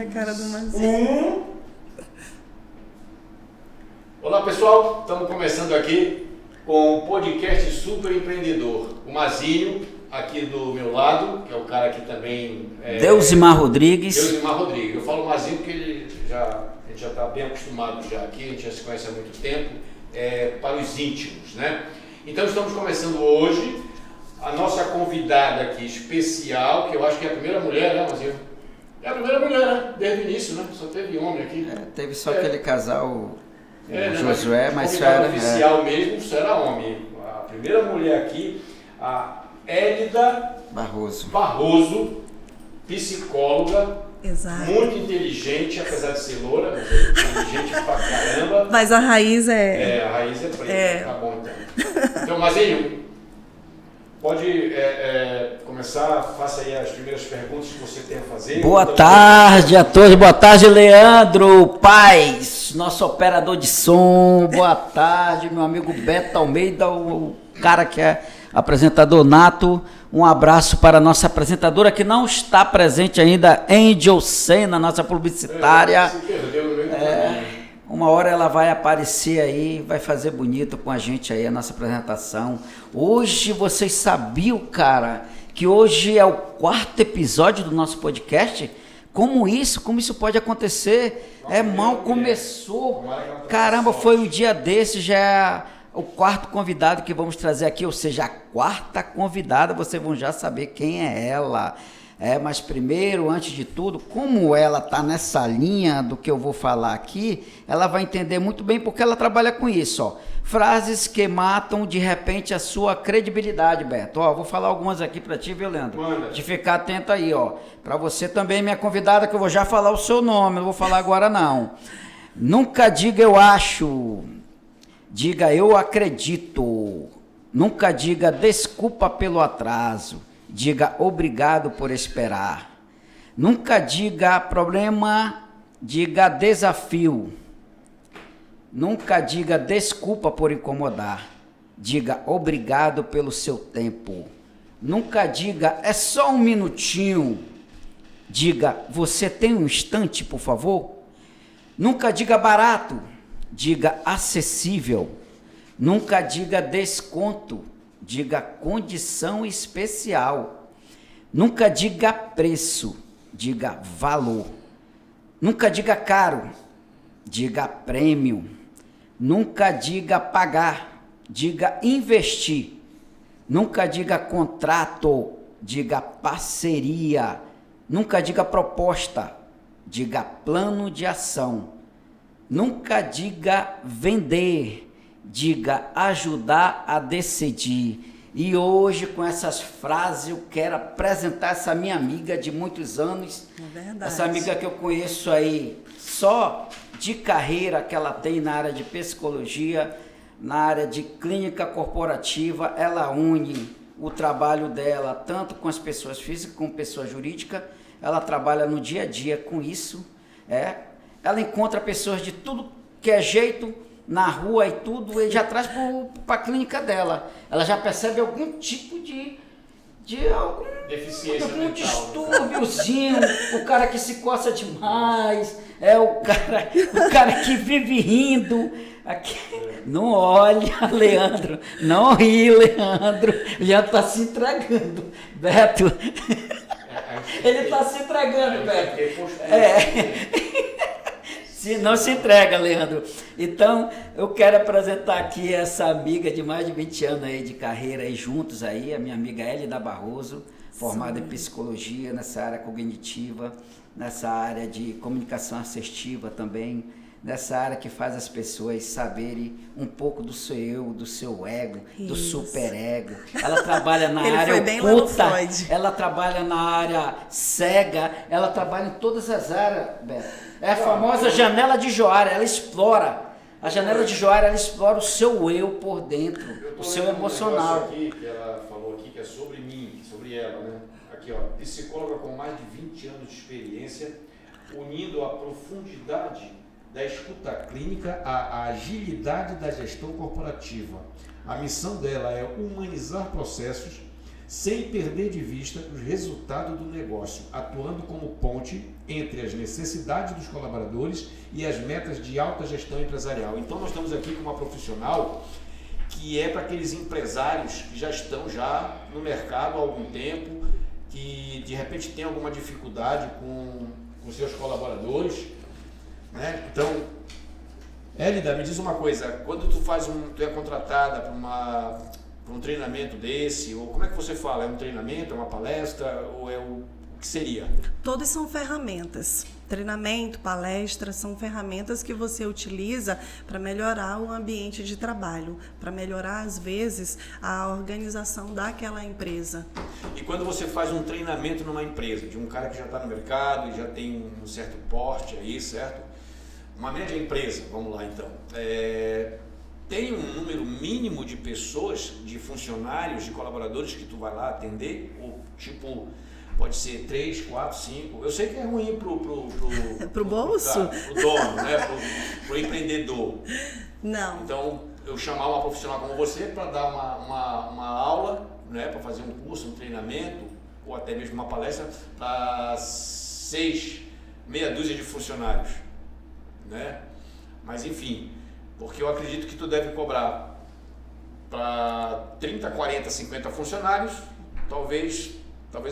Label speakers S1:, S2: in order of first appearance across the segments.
S1: a cara do Mazinho.
S2: Olá pessoal, estamos começando aqui com o podcast Super Empreendedor. O Mazinho, aqui do meu lado, que é o cara que também...
S3: Deusimar Rodrigues.
S2: Deusimar Rodrigues. Eu falo Mazinho porque a gente já está bem acostumado já aqui, a gente já se conhece há muito tempo, para os íntimos, né? Então estamos começando hoje a nossa convidada aqui especial, que eu acho que é a primeira mulher, né, Mazinho? É a primeira mulher, né? Desde o início, né? Só teve homem aqui.
S3: Teve só aquele casal,
S2: né?
S3: Josué, mas
S2: só era... oficial mesmo, só era homem. A primeira mulher aqui, a Hélida Barroso, psicóloga.
S1: Exato.
S2: Muito inteligente, apesar de ser loura, mas é inteligente pra caramba.
S1: Mas a raiz
S2: a raiz é preta, tá bom então. Então, Mazinho, pode começar, faça aí as primeiras perguntas que você tem a fazer.
S3: Boa tarde a todos, boa tarde Leandro Paz, nosso operador de som, boa tarde meu amigo Beto Almeida, o cara que é apresentador nato. Um abraço para a nossa apresentadora que não está presente ainda, Angel Sena, nossa publicitária. Uma hora ela vai aparecer aí, vai fazer bonito com a gente aí a nossa apresentação. Hoje, vocês sabiam, cara, que hoje é o 4º episódio do nosso podcast? Como isso pode acontecer? Mal começou. Caramba, foi um dia desse, já é o 4º convidado que vamos trazer aqui, ou seja, a 4ª convidada, vocês vão já saber quem é ela. Mas primeiro, antes de tudo, como ela está nessa linha do que eu vou falar aqui, ela vai entender muito bem porque ela trabalha com isso, ó. Frases que matam de repente a sua credibilidade, Beto. Vou falar algumas aqui para ti, viu, Leandro?
S2: Manda.
S3: De ficar atento aí, ó. Para você também, minha convidada, que eu vou já falar o seu nome, não vou falar agora não. Nunca diga eu acho. Diga eu acredito. Nunca diga desculpa pelo atraso. Diga obrigado por esperar. Nunca diga problema, diga desafio. Nunca diga desculpa por incomodar. Diga obrigado pelo seu tempo. Nunca diga é só um minutinho. Diga você tem um instante, por favor? Nunca diga barato. Diga acessível. Nunca diga desconto. Diga condição especial. Nunca diga preço. Diga valor. Nunca diga caro. Diga prêmio. Nunca diga pagar. Diga investir. Nunca diga contrato. Diga parceria. Nunca diga proposta. Diga plano de ação. Nunca diga vender, diga ajudar a decidir. E hoje, com essas frases, eu quero apresentar essa minha amiga de muitos anos.
S1: É verdade.
S3: Essa amiga que eu conheço aí, só de carreira que ela tem na área de psicologia, na área de clínica corporativa. Ela une o trabalho dela, tanto com as pessoas físicas como pessoa jurídica. Ela trabalha no dia a dia com isso, Ela encontra pessoas de tudo que é jeito, na rua e tudo, e já traz para a clínica dela. Ela já percebe algum tipo de algum
S2: deficiência
S3: algum
S2: mental,
S3: distúrbiozinho, o cara que se coça demais, o cara que vive rindo. Aqui, não olha, Leandro, não ri, Leandro. Leandro está se entregando, Beto. Ele está se entregando, Beto. Não se entrega, Leandro. Então, eu quero apresentar aqui essa amiga de mais de 20 anos aí de carreira aí juntos aí, a minha amiga Hélida Barroso, formada em psicologia, nessa área cognitiva, nessa área de comunicação assertiva também, nessa área que faz as pessoas saberem um pouco do seu eu, do seu ego, do superego. Ela trabalha na área oculta, ela trabalha na área cega, ela trabalha em todas as áreas, Beto. É a famosa janela de Johari, ela explora. A janela de Johari, ela explora o seu eu por dentro, o seu emocional.
S2: Aqui que ela falou aqui que é sobre mim, sobre ela, né? Aqui, ó, psicóloga com mais de 20 anos de experiência, unindo a profundidade da escuta clínica à agilidade da gestão corporativa. A missão dela é humanizar processos, sem perder de vista os resultados do negócio, atuando como ponte entre as necessidades dos colaboradores e as metas de alta gestão empresarial. Então nós estamos aqui com uma profissional que é para aqueles empresários que já estão já no mercado há algum tempo, que de repente tem alguma dificuldade com seus colaboradores, né? Então, Hélida, me diz uma coisa, quando tu é contratada para um treinamento desse, ou como é que você fala? É um treinamento, é uma palestra, ou é o que seria?
S1: Todos são ferramentas. Treinamento, palestra, são ferramentas que você utiliza para melhorar o ambiente de trabalho, para melhorar, às vezes, a organização daquela empresa.
S2: E quando você faz um treinamento numa empresa, de um cara que já está no mercado e já tem um certo porte aí, certo? Uma média empresa, vamos lá então, tem um número mínimo de pessoas, de funcionários, de colaboradores que tu vai lá atender? Ou tipo, pode ser 3, 4, 5. Eu sei que é ruim pro
S1: bolso?
S2: Pro dono, né? Pro empreendedor.
S1: Não.
S2: Então, eu chamar uma profissional como você para dar uma aula, né? Para fazer um curso, um treinamento, ou até mesmo uma palestra para meia dúzia de funcionários, né? Mas enfim, porque eu acredito que tu deve cobrar para 30, 40, 50 funcionários, talvez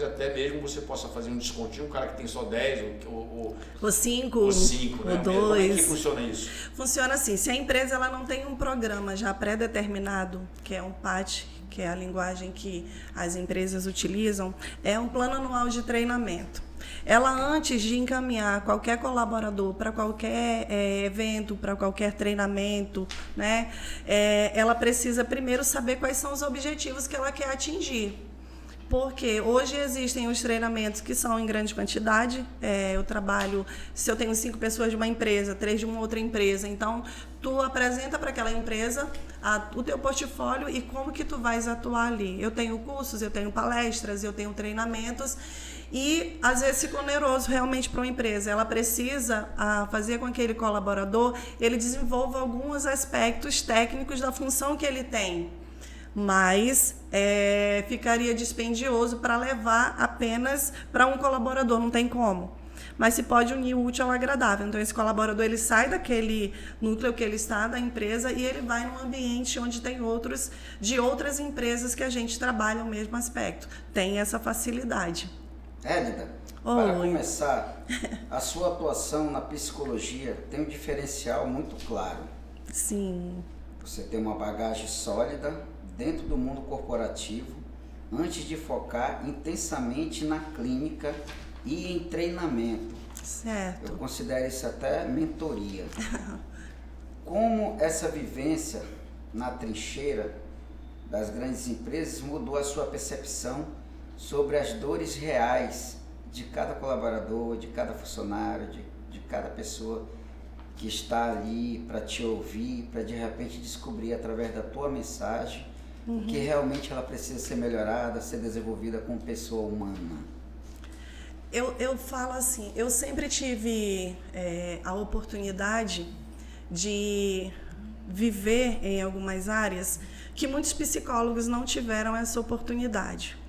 S2: até mesmo você possa fazer um descontinho, um cara que tem só 10 ou
S1: 5,
S2: ou 5, né?
S1: ou 2.
S2: Como é que funciona isso?
S1: Funciona assim, se a empresa ela não tem um programa já pré-determinado, que é um PAT, que é a linguagem que as empresas utilizam, é um plano anual de treinamento. Ela, antes de encaminhar qualquer colaborador para qualquer evento, para qualquer treinamento, né, ela precisa primeiro saber quais são os objetivos que ela quer atingir. Porque hoje existem os treinamentos que são em grande quantidade. Eu trabalho, se eu tenho 5 pessoas de uma empresa, 3 de uma outra empresa, então tu apresenta para aquela empresa o teu portfólio e como que tu vais atuar ali. Eu tenho cursos, eu tenho palestras, eu tenho treinamentos e às vezes fica oneroso realmente para uma empresa. Ela precisa fazer com que aquele colaborador ele desenvolva alguns aspectos técnicos da função que ele tem. Mas ficaria dispendioso para levar apenas para um colaborador, não tem como. Mas se pode unir o útil ao agradável. Então, esse colaborador ele sai daquele núcleo que ele está, da empresa, e ele vai num ambiente onde tem outros, de outras empresas que a gente trabalha o mesmo aspecto. Tem essa facilidade.
S3: Hélida, para começar, a sua atuação na psicologia tem um diferencial muito claro.
S1: Sim.
S3: Você tem uma bagagem sólida dentro do mundo corporativo, antes de focar intensamente na clínica e em treinamento.
S1: Certo.
S3: Eu considero isso até mentoria. Como essa vivência na trincheira das grandes empresas mudou a sua percepção sobre as dores reais de cada colaborador, de cada funcionário, de cada pessoa que está ali para te ouvir, para de repente descobrir através da tua mensagem que realmente ela precisa ser melhorada, ser desenvolvida como pessoa humana?
S1: Eu falo assim, eu sempre tive a oportunidade de viver em algumas áreas que muitos psicólogos não tiveram essa oportunidade.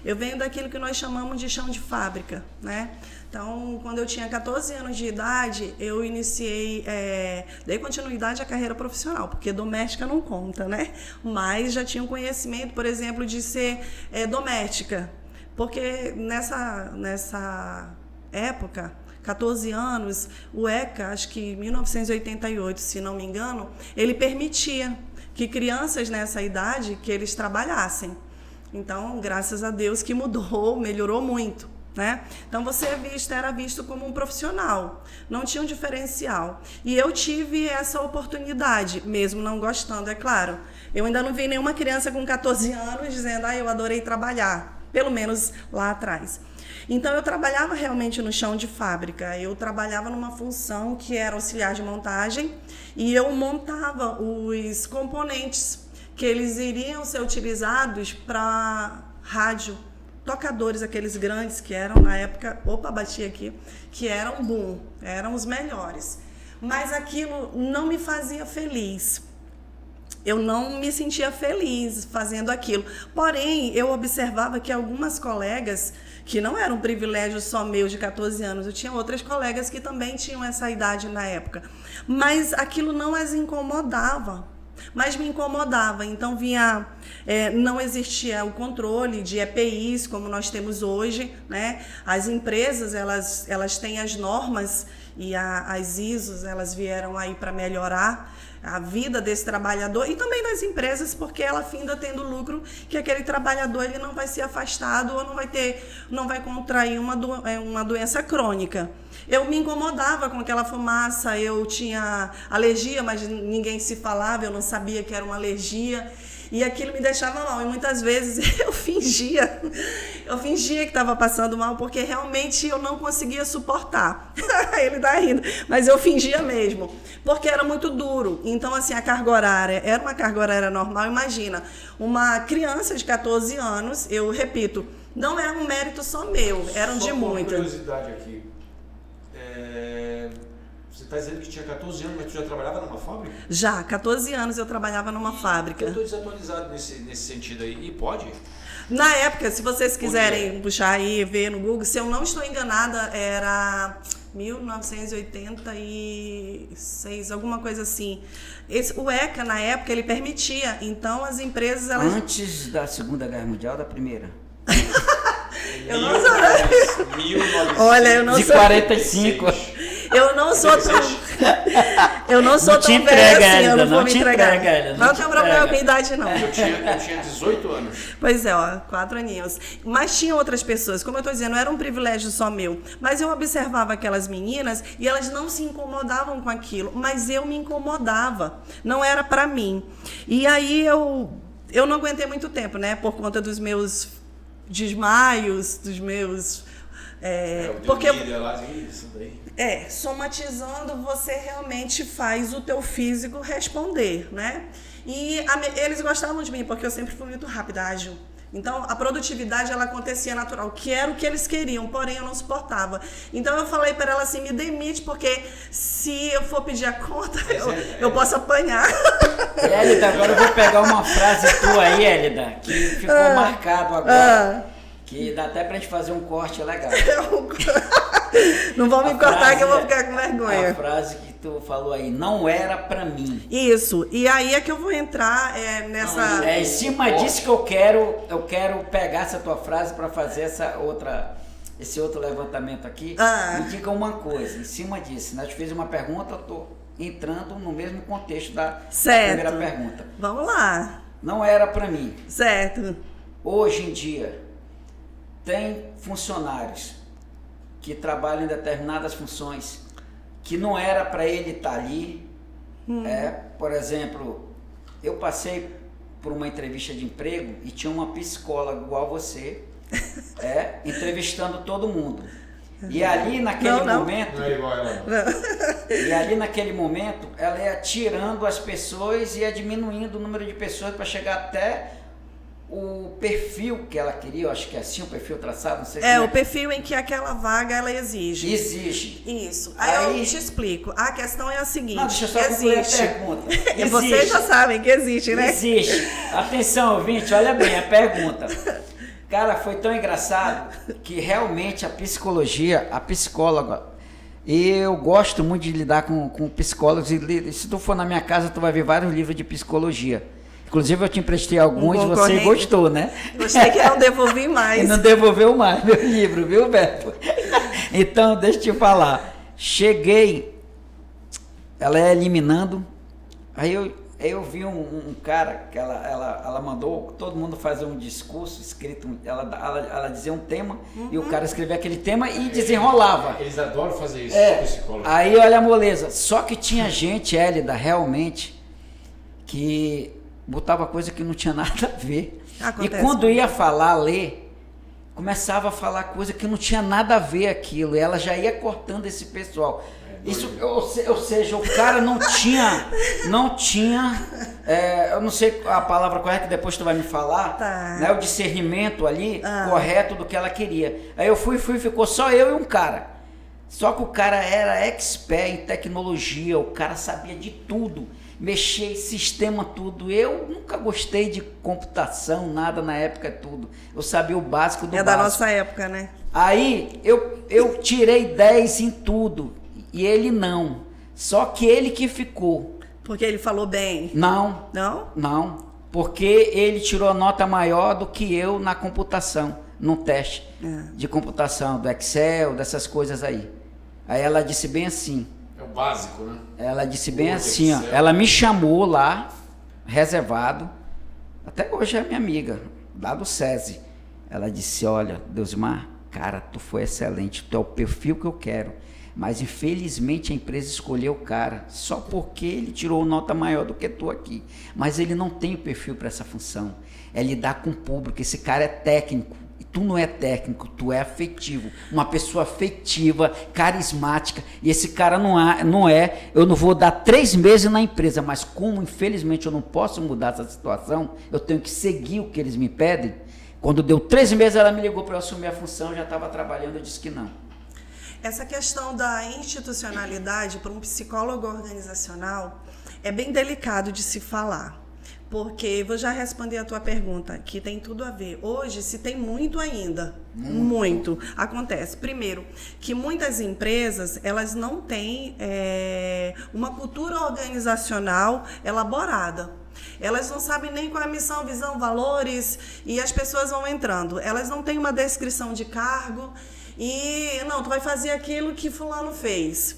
S1: Eu venho daquilo que nós chamamos de chão de fábrica, né? Então, quando eu tinha 14 anos de idade, eu iniciei, dei continuidade à carreira profissional, porque doméstica não conta, né? Mas já tinha um conhecimento, por exemplo, de ser doméstica, porque nessa época, 14 anos, o ECA, acho que em 1988, se não me engano, ele permitia que crianças nessa idade, que eles trabalhassem. Então, graças a Deus que mudou, melhorou muito, né? Então, você era visto como um profissional, não tinha um diferencial. E eu tive essa oportunidade, mesmo não gostando, é claro. Eu ainda não vi nenhuma criança com 14 anos dizendo, eu adorei trabalhar, pelo menos lá atrás. Então, eu trabalhava realmente no chão de fábrica, eu trabalhava numa função que era auxiliar de montagem e eu montava os componentes que eles iriam ser utilizados para rádio, tocadores, aqueles grandes que eram na época, bati aqui, que eram boom, eram os melhores. Mas aquilo não me fazia feliz. eu não me sentia feliz fazendo aquilo. Porém, eu observava que algumas colegas, que não era um privilégio só meu de 14 anos, eu tinha outras colegas que também tinham essa idade na época, mas aquilo não as incomodava. Mas me incomodava, então não existia o controle de EPIs como nós temos hoje, né? As empresas, elas têm as normas e as ISOs, elas vieram aí para melhorar a vida desse trabalhador e também das empresas, porque ela finda tendo lucro, que aquele trabalhador ele não vai ser afastado ou não vai contrair uma doença crônica. Eu me incomodava com aquela fumaça, eu tinha alergia, mas ninguém se falava, eu não sabia que era uma alergia. E aquilo me deixava mal. E muitas vezes eu fingia que estava passando mal, porque realmente eu não conseguia suportar. Ele está rindo, mas eu fingia mesmo, porque era muito duro. Então, assim, a carga horária era uma carga horária normal. Imagina, uma criança de 14 anos, eu repito, não é um mérito só meu, eram de muita.
S2: Só uma curiosidade aqui. Você está dizendo que tinha 14 anos, mas tu já trabalhava numa fábrica?
S1: Já, 14 anos eu trabalhava numa fábrica.
S2: Eu estou desatualizado nesse sentido aí. E pode?
S1: Na época, se vocês quiserem puxar aí e ver no Google, se eu não estou enganada, era 1986, alguma coisa assim. O ECA, na época, ele permitia. Então, as empresas...
S3: Antes da Segunda Guerra Mundial, da Primeira?
S1: Eu não sou... Olha, eu não sou...
S3: De 45.
S1: Eu não sou tão... Eu não sou tão velha assim, eu não vou me entregar. Não tem problema com a idade, não.
S2: Eu tinha 18 anos.
S1: Pois é, 4 aninhos. Mas tinha outras pessoas, como eu estou dizendo, não era um privilégio só meu. Mas eu observava aquelas meninas e elas não se incomodavam com aquilo, mas eu me incomodava. Não era para mim. E aí eu não aguentei muito tempo, né? Por conta dos meus desmaios, dos meus...
S2: porque isso daí.
S1: Somatizando, você realmente faz o teu físico responder, né? E eles gostavam de mim, porque eu sempre fui muito rápida, ágil. Então, a produtividade, ela acontecia natural, que era o que eles queriam, porém eu não suportava. Então, eu falei para ela assim, me demite, porque se eu for pedir a conta, eu posso apanhar.
S3: Hélida, agora eu vou pegar uma frase tua aí, Hélida, que ficou marcado agora. Que dá até pra gente fazer um corte legal.
S1: Não vão me cortar que eu vou ficar com vergonha.
S3: A frase que tu falou aí, não era pra mim.
S1: Isso, e aí é que eu vou entrar nessa...
S3: Em cima disso que eu quero pegar essa tua frase pra fazer esse outro levantamento aqui. Me diga uma coisa, em cima disso, nós fez uma pergunta, eu tô entrando no mesmo contexto da primeira pergunta.
S1: Vamos lá.
S3: Não era pra mim.
S1: Certo.
S3: Hoje em dia, tem funcionários que trabalham em determinadas funções que não era para ele estar ali. Por exemplo, eu passei por uma entrevista de emprego e tinha uma psicóloga igual você, entrevistando todo mundo. E ali naquele momento...
S2: Não é igual ela.
S3: E ali naquele momento, ela ia tirando as pessoas e ia diminuindo o número de pessoas para chegar até o perfil que ela queria, eu acho que é assim o perfil traçado, não sei se
S1: o perfil em que aquela vaga ela exige.
S3: Exige.
S1: Isso. Aí eu te explico. A questão é a seguinte.
S3: Não, deixa eu só concluir a pergunta.
S1: E vocês já sabem que existe, né?
S3: Existe. Atenção, ouvinte, olha bem a pergunta. Cara, foi tão engraçado que realmente a psicóloga, eu gosto muito de lidar com psicólogos e se tu for na minha casa, tu vai ver vários livros de psicologia. Inclusive eu te emprestei alguns e você gostou, né?
S1: Gostei que não devolvi mais.
S3: E não devolveu mais meu livro, viu, Beto? Então, deixa eu te falar. Cheguei, ela é eliminando, aí eu vi um cara que ela mandou todo mundo fazer um discurso escrito, ela dizia um tema e o cara escrevia aquele tema e desenrolava.
S2: Eles adoram fazer isso, psicólogo.
S3: Aí olha a moleza, só que tinha gente, Hélida, realmente, que botava coisa que não tinha nada a ver.
S1: Acontece.
S3: E quando ia ler, começava a falar coisa que não tinha nada a ver aquilo. E ela já ia cortando esse pessoal. Isso, ou seja, o cara não tinha, eu não sei a palavra correta, depois tu vai me falar, né, o discernimento ali correto do que ela queria. Aí eu fui, ficou só eu e um cara. Só que o cara era expert em tecnologia, o cara sabia de tudo. mexer em sistema, tudo. Eu nunca gostei de computação, nada na época, tudo. Eu sabia o básico do básico.
S1: É da nossa época, né?
S3: Aí eu tirei 10 em tudo e ele não. Só que ele que ficou.
S1: Porque ele falou bem.
S3: Não.
S1: Não?
S3: Não. Porque ele tirou nota maior do que eu na computação, no teste de computação, do Excel, dessas coisas aí. Aí ela disse bem assim.
S2: É o básico, né?
S3: Ela disse bem assim, ó. Ela me chamou lá, reservado. Até hoje é minha amiga, lá do SESI. Ela disse, olha, Deusmar, cara, tu foi excelente, tu é o perfil que eu quero. Mas infelizmente a empresa escolheu o cara só porque ele tirou nota maior do que tu aqui. Mas ele não tem o perfil para essa função. É lidar com o público. Esse cara é técnico. E tu não é técnico, tu é afetivo. Uma pessoa afetiva, carismática. E esse cara não é. Eu não vou dar 3 meses na empresa, mas como infelizmente eu não posso mudar essa situação, eu tenho que seguir o que eles me pedem. Quando deu 3 meses, ela me ligou para eu assumir a função, eu já estava trabalhando, eu disse que não.
S1: Essa questão da institucionalidade para um psicólogo organizacional é bem delicado de se falar, porque vou já responder a tua pergunta, que tem tudo a ver. Hoje se tem muito ainda, muito acontece. Primeiro, que muitas empresas elas não têm uma cultura organizacional elaborada. Elas não sabem nem qual é a missão, visão, valores, e as pessoas vão entrando. Elas não têm uma descrição de cargo. E não, tu vai fazer aquilo que fulano fez.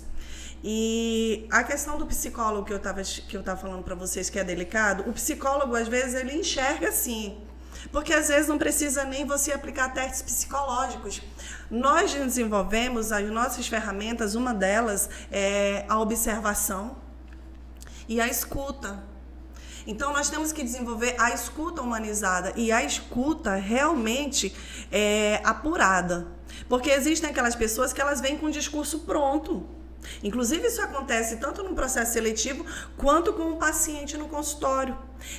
S1: E a questão do psicólogo que eu tava falando para vocês que é delicado, o psicólogo às vezes ele enxerga assim, porque às vezes não precisa nem você aplicar testes psicológicos. Nós desenvolvemos as nossas ferramentas, uma delas é a observação e a escuta. Então, nós temos que desenvolver a escuta humanizada e a escuta realmente apurada. Porque existem aquelas pessoas que elas vêm com o discurso pronto. Inclusive, isso acontece tanto no processo seletivo quanto com o paciente no consultório.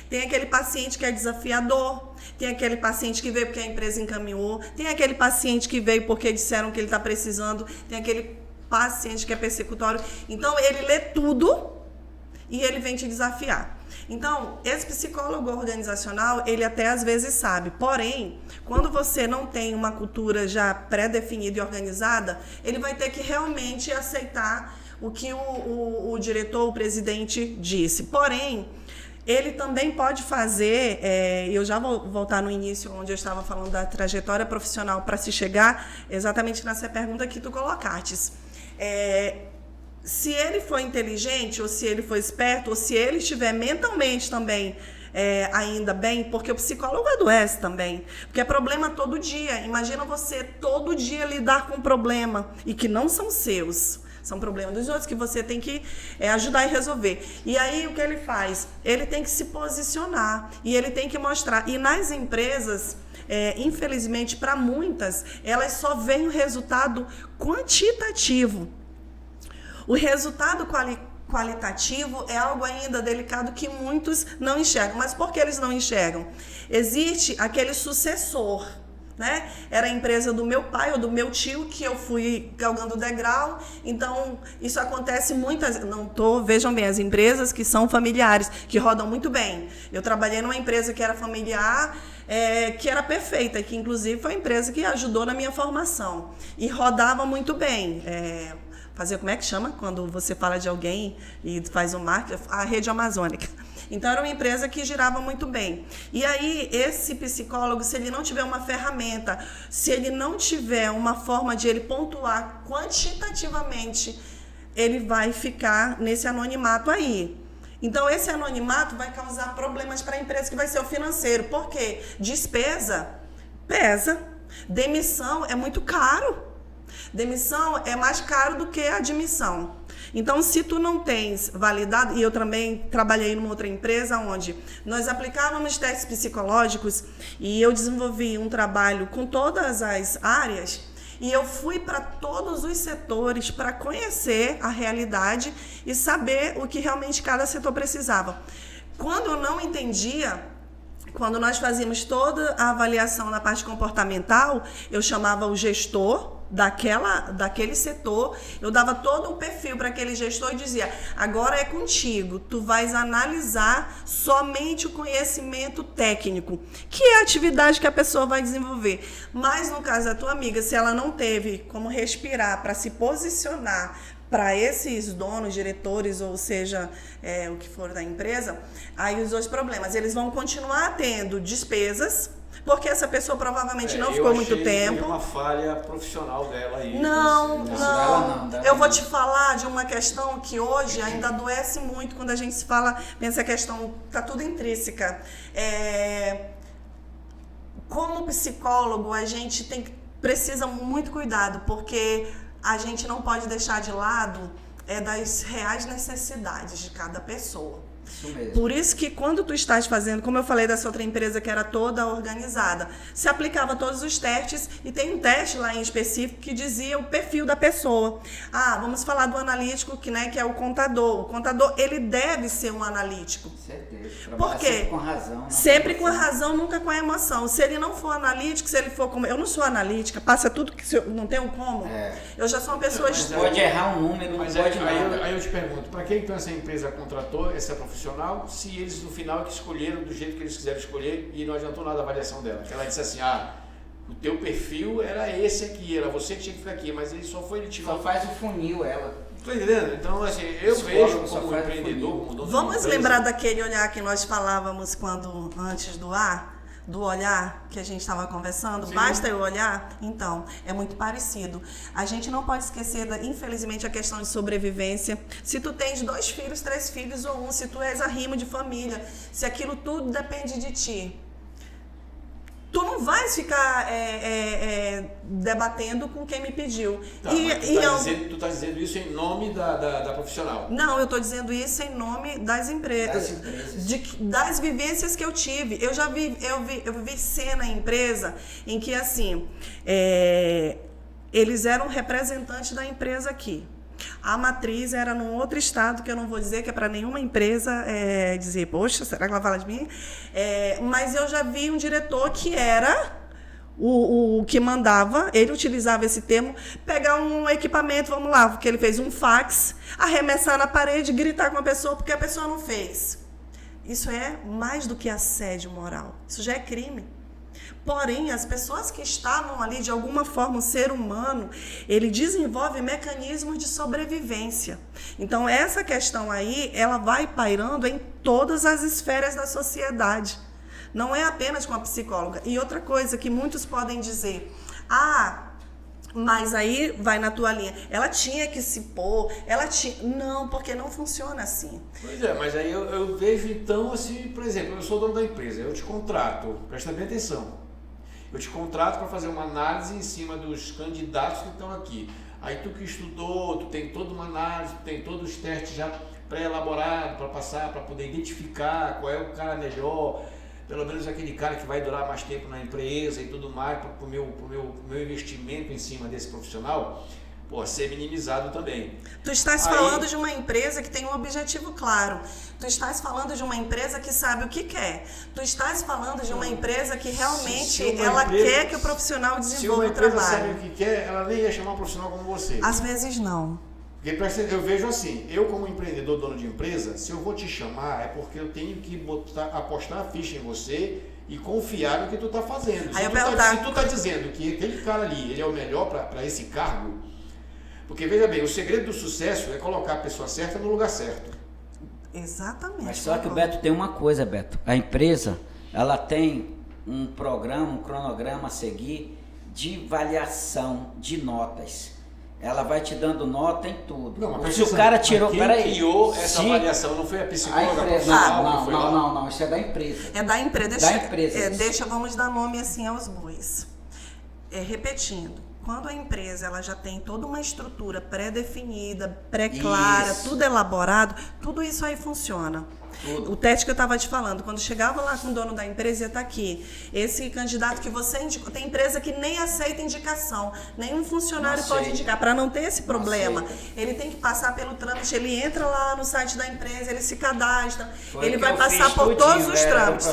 S1: Tem aquele paciente que é desafiador, tem aquele paciente que veio porque a empresa encaminhou, tem aquele paciente que veio porque disseram que ele está precisando, tem aquele paciente que é persecutório. Então, ele lê tudo e ele vem te desafiar. Então, esse psicólogo organizacional, ele até às vezes sabe, porém, quando você não tem uma cultura já pré-definida e organizada, ele vai ter que realmente aceitar o que o diretor, o presidente disse. Porém, ele também pode fazer, eu já vou voltar no início, onde eu estava falando da trajetória profissional para se chegar exatamente nessa pergunta que tu colocastes. Se ele for inteligente, ou se ele for esperto, ou se ele estiver mentalmente também ainda bem, porque o psicólogo adoece também, porque é problema todo dia. Imagina você todo dia lidar com um problema e que não são seus, são problemas dos outros que você tem que ajudar e resolver. E aí o que ele faz? Ele tem que se posicionar e ele tem que mostrar. E nas empresas, infelizmente para muitas, elas só veem o resultado quantitativo. O resultado qualitativo é algo ainda delicado que muitos não enxergam. Mas por que eles não enxergam? Existe aquele sucessor, né? Era a empresa do meu pai ou do meu tio que eu fui galgando o degrau. Então, isso acontece muitas... Vejam bem, as empresas que são familiares, que rodam muito bem. Eu trabalhei numa empresa que era familiar, que era perfeita, que inclusive foi a empresa que ajudou na minha formação. E rodava muito bem. Como é que chama quando você fala de alguém e faz o marketing? A rede amazônica. Então, era uma empresa que girava muito bem. E aí, esse psicólogo, se ele não tiver uma ferramenta, se ele não tiver uma forma de ele pontuar quantitativamente, ele vai ficar nesse anonimato aí. Então, esse anonimato vai causar problemas para a empresa, que vai ser o financeiro. Por quê? Despesa pesa. Demissão é muito caro. Demissão é mais caro do que a admissão. Então, se tu não tens validado, e eu também trabalhei numa outra empresa onde nós aplicávamos testes psicológicos e eu desenvolvi um trabalho com todas as áreas e eu fui para todos os setores para conhecer a realidade e saber o que realmente cada setor precisava. Quando eu não entendia, quando nós fazíamos toda a avaliação na parte comportamental, eu chamava o gestor, daquele setor, eu dava todo o perfil para aquele gestor e dizia, agora é contigo, tu vais analisar somente o conhecimento técnico, que é a atividade que a pessoa vai desenvolver. Mas no caso da tua amiga, se ela não teve como respirar para se posicionar para esses donos, diretores, ou seja, o que for da empresa, aí os dois problemas, eles vão continuar tendo despesas, porque essa pessoa provavelmente não ficou muito tempo.
S2: É uma falha profissional dela aí.
S1: Não. Eu vou
S3: não.
S1: te falar de uma questão que hoje ainda adoece muito quando a gente se fala nessa questão, tá tudo intrínseca. Como psicólogo, a gente precisa muito cuidado, porque a gente não pode deixar de lado das reais necessidades de cada pessoa.
S3: Isso mesmo.
S1: Por isso que quando tu estás fazendo, como eu falei dessa outra empresa que era toda organizada, se aplicava todos os testes e tem um teste lá em específico que dizia o perfil da pessoa. Vamos falar do analítico, que é o contador. O contador, ele deve ser um analítico.
S3: Certeza.
S1: Por quê?
S3: Sempre com razão.
S1: Sempre com a razão, nunca com a emoção. Se ele não for analítico, se ele for como... Eu não sou analítica, passa tudo que... Não tenho como. Eu já sou uma pessoa...
S3: Pode errar um número, não pode nada.
S2: Aí eu te pergunto, para que então essa empresa contratou essa profissional, se eles no final que escolheram do jeito que eles quiseram escolher e não adiantou nada a avaliação dela? Ela disse assim, o teu perfil era esse aqui, era você que tinha que ficar aqui, mas ele só foi...
S3: Só faz o funil, ela.
S2: Tô entendendo? Então, assim, eu vejo como empreendedor, como dono.
S1: Vamos lembrar daquele olhar que nós falávamos antes do olhar que a gente estava conversando? Sim. Basta eu olhar? Então, é muito parecido. A gente não pode esquecer, infelizmente, a questão de sobrevivência. Se tu tens 2 filhos, 3 filhos ou 1, se tu és arrimo de família, se aquilo tudo depende de ti, tu não vais ficar debatendo com quem me pediu.
S2: Tá, tu tá dizendo isso em nome da profissional?
S1: Não, eu estou dizendo isso em nome das empresas. Das vivências que eu tive. Eu vi cena em empresa em que, assim, eles eram representantes da empresa aqui. A matriz era num outro estado, que eu não vou dizer, que é para nenhuma empresa dizer, poxa, será que ela fala de mim? Mas eu já vi um diretor que era o que mandava, ele utilizava esse termo, pegar um equipamento, vamos lá, porque ele fez um fax, arremessar na parede, gritar com a pessoa porque a pessoa não fez. Isso é mais do que assédio moral, isso já é crime. Porém, as pessoas que estavam ali, de alguma forma, o ser humano, ele desenvolve mecanismos de sobrevivência. Então, essa questão aí, ela vai pairando em todas as esferas da sociedade. Não é apenas com a psicóloga. E outra coisa que muitos podem dizer, mas aí vai na tua linha. Ela tinha que se pôr, Não, porque não funciona assim.
S2: Pois é, mas aí eu vejo então assim, por exemplo, eu sou dono da empresa, eu te contrato, presta bem atenção. Eu te contrato para fazer uma análise em cima dos candidatos que estão aqui. Aí tu que estudou, tu tem toda uma análise, tu tem todos os testes já pré-elaborados para passar, para poder identificar qual é o cara melhor, pelo menos aquele cara que vai durar mais tempo na empresa e tudo mais, para o meu investimento em cima desse profissional, ser minimizado também.
S1: Tu estás falando de uma empresa que tem um objetivo claro. Tu estás falando de uma empresa que sabe o que quer. Tu estás falando de uma empresa que realmente quer que o profissional desenvolva o trabalho.
S2: Se uma empresa sabe o que quer, ela nem ia chamar um profissional como você.
S1: Às vezes não.
S2: Porque eu vejo assim, eu como empreendedor, dono de empresa, se eu vou te chamar é porque eu tenho que apostar a ficha em você e confiar no que tu está fazendo. Se tu está dizendo que aquele cara ali ele é o melhor para esse cargo, porque veja bem, o segredo do sucesso é colocar a pessoa certa no lugar certo.
S1: Exatamente.
S3: Mas só que o Beto tem uma coisa, Beto. A empresa, ela tem um programa, um cronograma a seguir de avaliação de notas. Ela vai te dando nota em tudo.
S2: Não, mas
S3: se o cara tirou...
S2: Quem criou essa avaliação não foi a psicóloga?
S3: Não, isso é da empresa.
S1: É da empresa. Vamos dar nome assim aos bois. Repetindo. Quando a empresa ela já tem toda uma estrutura pré-definida, pré-clara, tudo elaborado, tudo isso aí funciona. Tudo. O teste que eu estava te falando, quando chegava lá com o dono da empresa, ia estar aqui. Esse candidato que você indicou, tem empresa que nem aceita indicação, nenhum funcionário pode indicar, para não ter esse problema. Ele tem que passar pelo trâmite, ele entra lá no site da empresa, ele se cadastra, ele vai passar por todos os trâmites.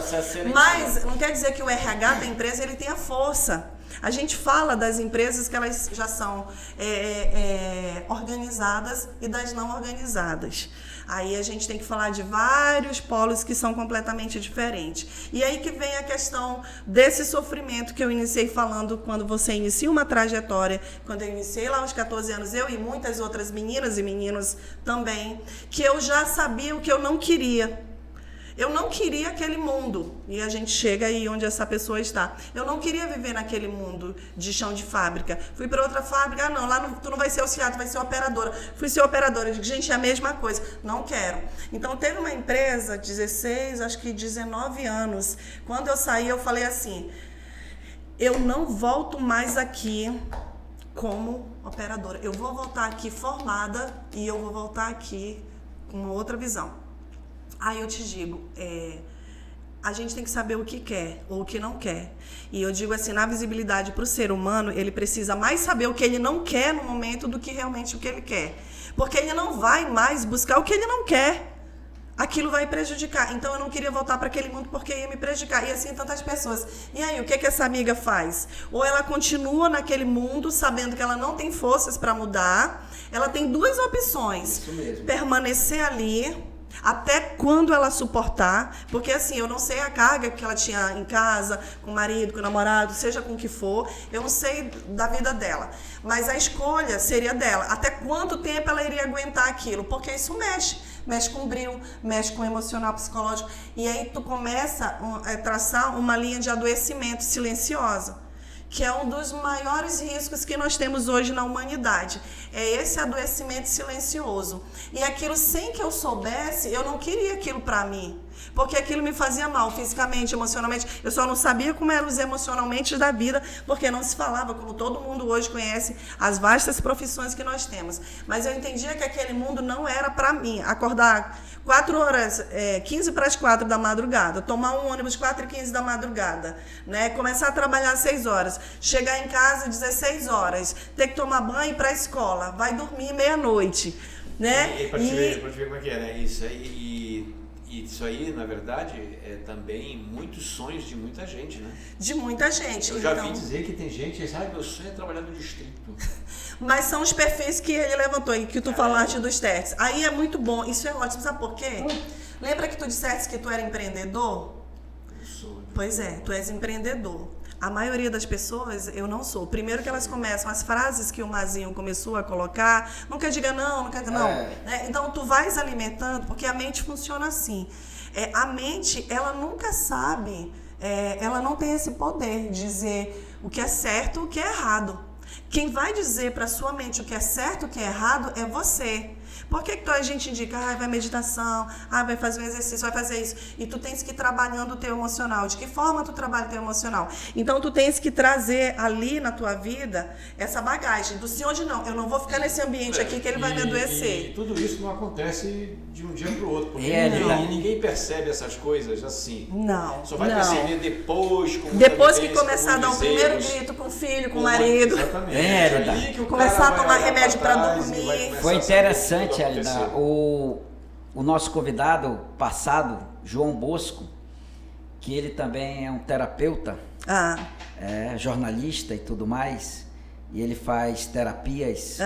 S1: Mas não quer dizer que o RH da empresa ele tenha força. A gente fala das empresas que elas já são organizadas e das não organizadas. Aí a gente tem que falar de vários polos que são completamente diferentes. E aí que vem a questão desse sofrimento que eu iniciei falando quando você inicia uma trajetória, quando eu iniciei lá aos 14 anos, eu e muitas outras meninas e meninos também, que eu já sabia o que eu não queria. Eu não queria aquele mundo, e a gente chega aí onde essa pessoa está. Eu não queria viver naquele mundo de chão de fábrica. Fui para outra fábrica, não, lá tu não vai ser auxiliar, tu vai ser operadora. Fui ser operadora, eu digo, gente, é a mesma coisa. Não quero. Então, teve uma empresa, 16, acho que 19 anos. Quando eu saí, eu falei assim, eu não volto mais aqui como operadora. Eu vou voltar aqui formada e eu vou voltar aqui com uma outra visão. Aí eu te digo, a gente tem que saber o que quer ou o que não quer. E eu digo assim, na visibilidade para o ser humano, ele precisa mais saber o que ele não quer no momento do que realmente o que ele quer. Porque ele não vai mais buscar o que ele não quer. Aquilo vai prejudicar. Então eu não queria voltar para aquele mundo porque ia me prejudicar. E assim tantas pessoas. E aí, o que essa amiga faz? Ou ela continua naquele mundo sabendo que ela não tem forças para mudar. Ela tem duas opções.
S3: Isso mesmo.
S1: Permanecer ali até quando ela suportar, porque assim, eu não sei a carga que ela tinha em casa, com o marido, com o namorado, seja com o que for, eu não sei da vida dela, mas a escolha seria dela, até quanto tempo ela iria aguentar aquilo, porque isso mexe com o brilho, mexe com o emocional, psicológico, e aí tu começa a traçar uma linha de adoecimento silenciosa, que é um dos maiores riscos que nós temos hoje na humanidade. É esse adoecimento silencioso. E aquilo, sem que eu soubesse, eu não queria aquilo para mim. Porque aquilo me fazia mal, fisicamente, emocionalmente. Eu só não sabia como eram os emocionalmente da vida, porque não se falava, como todo mundo hoje conhece, as vastas profissões que nós temos. Mas eu entendia que aquele mundo não era para mim. Acordar 4 horas, 15 para as 4 da madrugada, tomar um ônibus 4h15 da madrugada, né? Começar a trabalhar às 6 horas, chegar em casa às 16 horas, ter que tomar banho e ir para a escola, vai dormir meia-noite, né?
S2: E para te ver como é que é, né? Isso aí, na verdade, é também muitos sonhos de muita gente, né?
S1: De muita gente.
S2: Eu já vi dizer que tem gente que sabe, meu sonho é trabalhar no distrito.
S1: Mas são os perfis que ele levantou e que tu falaste dos testes. Aí é muito bom, isso é ótimo, sabe por quê? Lembra que tu disseste que tu era empreendedor?
S2: Eu sou.
S1: Pois é, tu és empreendedor. A maioria das pessoas, eu não sou. Primeiro que elas começam, as frases que o Mazinho começou a colocar, nunca diga não, nunca diga não. Né? Então, tu vais alimentando, porque a mente funciona assim. A mente, ela nunca sabe, ela não tem esse poder de dizer o que é certo e o que é errado. Quem vai dizer para sua mente o que é certo e o que é errado é você. Por que a gente indica, vai meditação, vai fazer um exercício, vai fazer isso? E tu tens que ir trabalhando o teu emocional. De que forma tu trabalha o teu emocional? Então, tu tens que trazer ali na tua vida essa bagagem. Do sim ou de não. Eu não vou ficar nesse ambiente aqui que ele vai me adoecer.
S2: E tudo isso não acontece de um dia para o outro. Porque ninguém percebe essas coisas assim.
S1: Não.
S2: Só vai perceber depois.
S1: Depois que começar a dar um primeiro grito com o filho, com o marido.
S2: Exatamente.
S1: Começar a tomar remédio para dormir.
S3: Foi interessante, Elida, o nosso convidado passado, João Bosco, que ele também é um terapeuta, jornalista e tudo mais, e ele faz terapias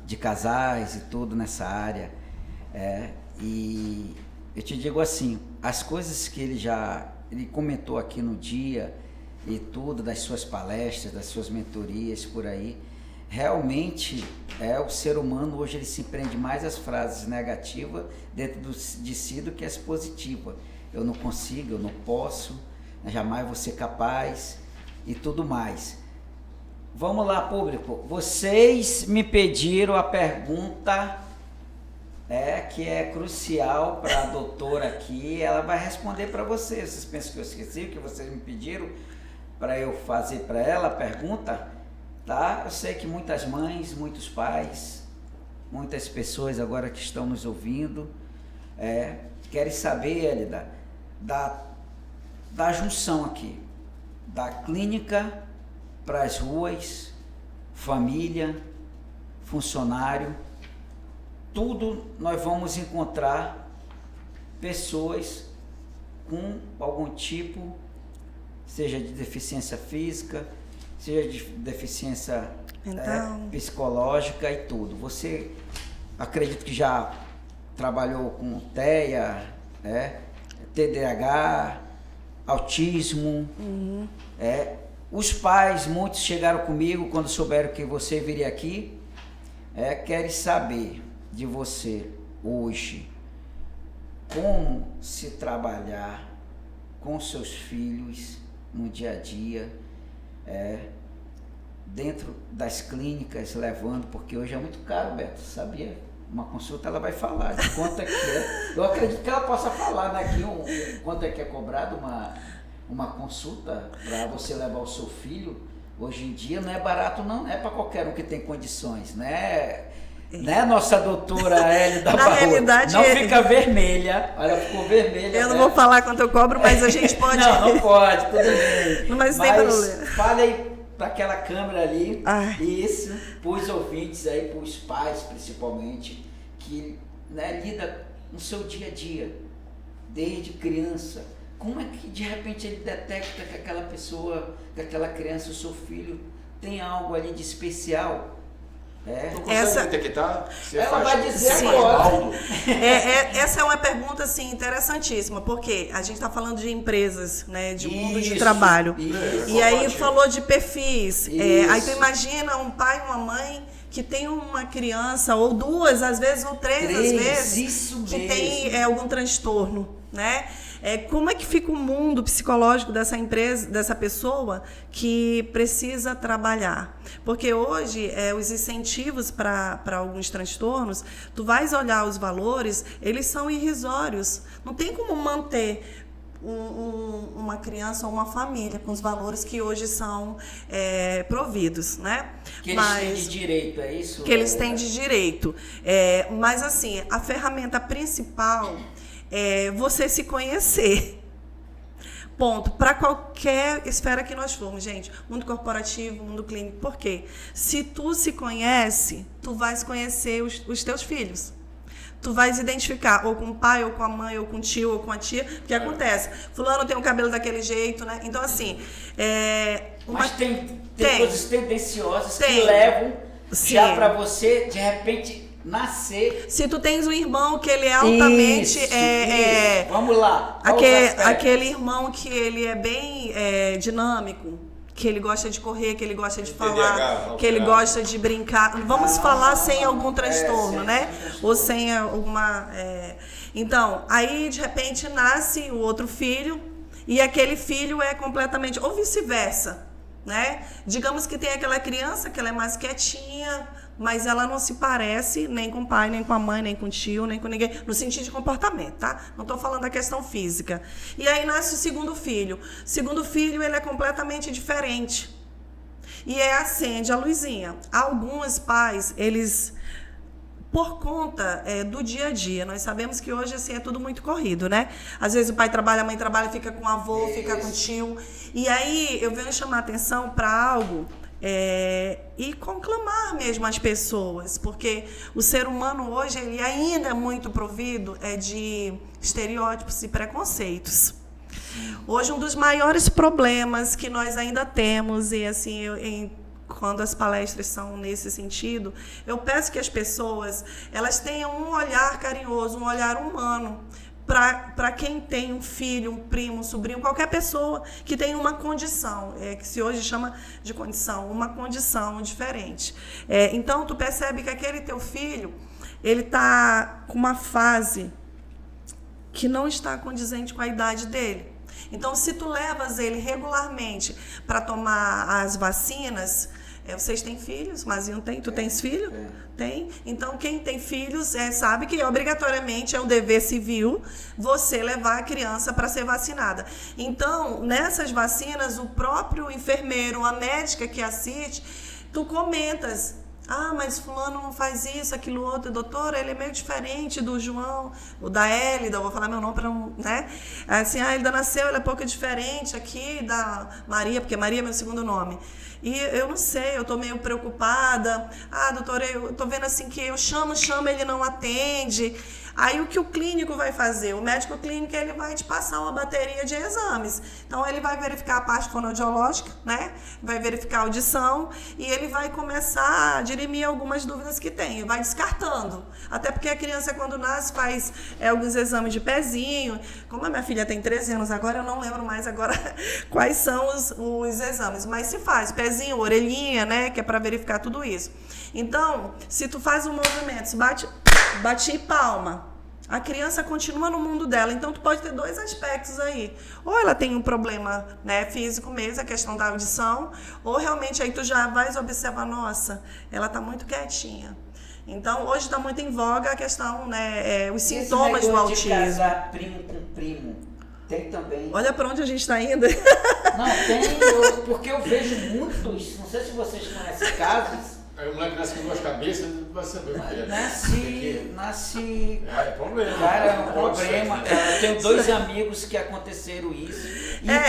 S3: de casais e tudo nessa área. E eu te digo assim, as coisas que ele comentou aqui no dia e tudo, das suas palestras, das suas mentorias por aí, realmente o ser humano hoje ele se prende mais às frases negativas dentro de si do que as positivas. Eu não consigo, eu não posso, jamais vou ser capaz e tudo mais. Vamos lá, público. Vocês me pediram a pergunta que é crucial para a doutora aqui. Ela vai responder para vocês. Vocês pensam que eu esqueci o que vocês me pediram para eu fazer para ela a pergunta? Tá? Eu sei que muitas mães, muitos pais, muitas pessoas agora que estão nos ouvindo querem saber, Elida, da junção aqui, da clínica para as ruas, família, funcionário, tudo nós vamos encontrar pessoas com algum tipo, seja de deficiência física, seja de deficiência
S1: Então,
S3: psicológica e tudo. Você acredito que já trabalhou com TEA, TDAH, autismo. Os pais, muitos chegaram comigo quando souberam que você viria aqui, querem saber de você hoje como se trabalhar com seus filhos no dia a dia, dentro das clínicas, levando, porque hoje é muito caro, Beto, sabia? Uma consulta ela vai falar de quanto é que é. Eu acredito que ela possa falar, né, aqui quanto é que é cobrado uma consulta para você levar o seu filho. Hoje em dia não é barato, não é para qualquer um que tem condições, né? Né, nossa doutora Hélida
S1: Na
S3: Barroso?
S1: realidade,
S3: não fica vermelha, olha, ficou vermelha.
S1: Eu não vou falar quanto eu cobro, mas a gente pode...
S3: Não pode, tudo bem.
S1: Mas tem problema.
S3: Fale aí para aquela câmera ali,
S1: Ai.
S3: isso, para os ouvintes aí, para os pais principalmente, que, né, lida no seu dia a dia, desde criança. Como é que de repente ele detecta que aquela pessoa, que aquela criança, o seu filho, tem algo ali de especial?
S2: Não consegue detectar?
S3: Ela vai dizer
S2: você
S3: agora.
S1: Essa é uma pergunta assim, interessantíssima, porque a gente está falando de empresas, né, de mundo de
S3: Isso,
S1: trabalho.
S3: isso.
S1: E aí falou de perfis. Aí tu
S3: Isso.
S1: imagina um pai e uma mãe que tem uma criança, ou duas, às vezes, ou três às vezes,
S3: isso
S1: que
S3: mesmo.
S1: tem algum transtorno, né? Como é que fica o mundo psicológico dessa empresa, dessa pessoa que precisa trabalhar? Porque hoje, os incentivos para alguns transtornos, tu vais olhar os valores, eles são irrisórios. Não tem como manter uma criança ou uma família com os valores que hoje são providos, né?
S3: Que eles têm de direito, é isso?
S1: Que eles têm de direito. Mas, assim, a ferramenta principal é você se conhecer. Ponto. Para qualquer esfera que nós formos, gente. Mundo corporativo, mundo clínico. Por quê? Se tu se conhece, tu vais conhecer os teus filhos. Tu vais identificar, ou com o pai, ou com a mãe, ou com o tio, ou com a tia. O que acontece? Fulano tem o cabelo daquele jeito, né? Então, assim...
S3: Mas tem coisas tendenciosas que
S1: Tem.
S3: levam
S1: Sim.
S3: já para você, de repente, nascer.
S1: Se tu tens um irmão que ele é altamente...
S3: Isso. Vamos lá.
S1: Aquele irmão que ele é bem dinâmico, que ele gosta de correr, que ele gosta de falar,
S2: TDAH,
S1: que ele gosta de brincar. Vamos falar sem algum transtorno,
S3: sem
S1: né?
S3: transtorno.
S1: Ou sem alguma... Então, aí de repente nasce o outro filho e aquele filho é completamente... Ou vice-versa, né? Digamos que tem aquela criança que ela é mais quietinha, mas ela não se parece nem com o pai, nem com a mãe, nem com o tio, nem com ninguém, no sentido de comportamento, tá? Não estou falando da questão física. E aí nasce o segundo filho. O segundo filho, ele é completamente diferente. E acende a luzinha. Alguns pais, eles, por conta do dia a dia, nós sabemos que hoje assim, é tudo muito corrido, né? Às vezes o pai trabalha, a mãe trabalha, fica com o avô, fica com o tio. E aí eu venho chamar a atenção para algo... e conclamar mesmo as pessoas, porque o ser humano hoje ele ainda é muito provido de estereótipos e preconceitos. Hoje um dos maiores problemas que nós ainda temos, e assim, quando as palestras são nesse sentido, eu peço que as pessoas elas tenham um olhar carinhoso, um olhar humano, para quem tem um filho, um primo, um sobrinho, qualquer pessoa que tem uma condição, que se hoje chama de condição, uma condição diferente. Então, tu percebe que aquele teu filho, ele está com uma fase que não está condizente com a idade dele. Então, se tu levas ele regularmente para tomar as vacinas... Vocês têm filhos? Mazinho tem? Tu tens filho? Tem? Então, quem tem filhos sabe que obrigatoriamente é um dever civil você levar a criança para ser vacinada. Então, nessas vacinas, o próprio enfermeiro, a médica que assiste, tu comentas... mas fulano não faz isso, aquilo outro. Doutora, ele é meio diferente do João, o da Hélida, eu vou falar meu nome para não... né? Assim, a Hélida nasceu, ela é um pouco diferente aqui da Maria, porque Maria é meu segundo nome. E eu não sei, eu estou meio preocupada. Doutora, eu estou vendo assim que eu chamo, ele não atende. Aí o que o clínico vai fazer? O médico clínico ele vai te passar uma bateria de exames. Então ele vai verificar a parte fonoaudiológica, né? Vai verificar a audição e ele vai começar a dirimir algumas dúvidas que tem, vai descartando. Até porque a criança quando nasce faz alguns exames de pezinho. Como a minha filha tem 13 anos agora, eu não lembro mais agora quais são os exames, mas se faz pezinho, orelhinha, né, que é para verificar tudo isso. Então, se tu faz um movimento, se bate palma, a criança continua no mundo dela. Então, tu pode ter dois aspectos aí. Ou ela tem um problema, né, físico mesmo, a questão da audição, ou realmente aí tu já vais observar, nossa, ela está muito quietinha. Então, hoje está muito em voga a questão, né, os sintomas do autismo.
S3: De casar primo com primo, tem também.
S1: Olha para onde a gente está indo.
S3: Não, tem, porque eu vejo muito isso. Não sei se vocês conhecem casos.
S2: Aí o moleque nasce com duas cabeças, não vai saber o que é.
S3: Nasce.
S2: É problema.
S3: Cara, é um problema. Eu tenho dois amigos que aconteceram isso.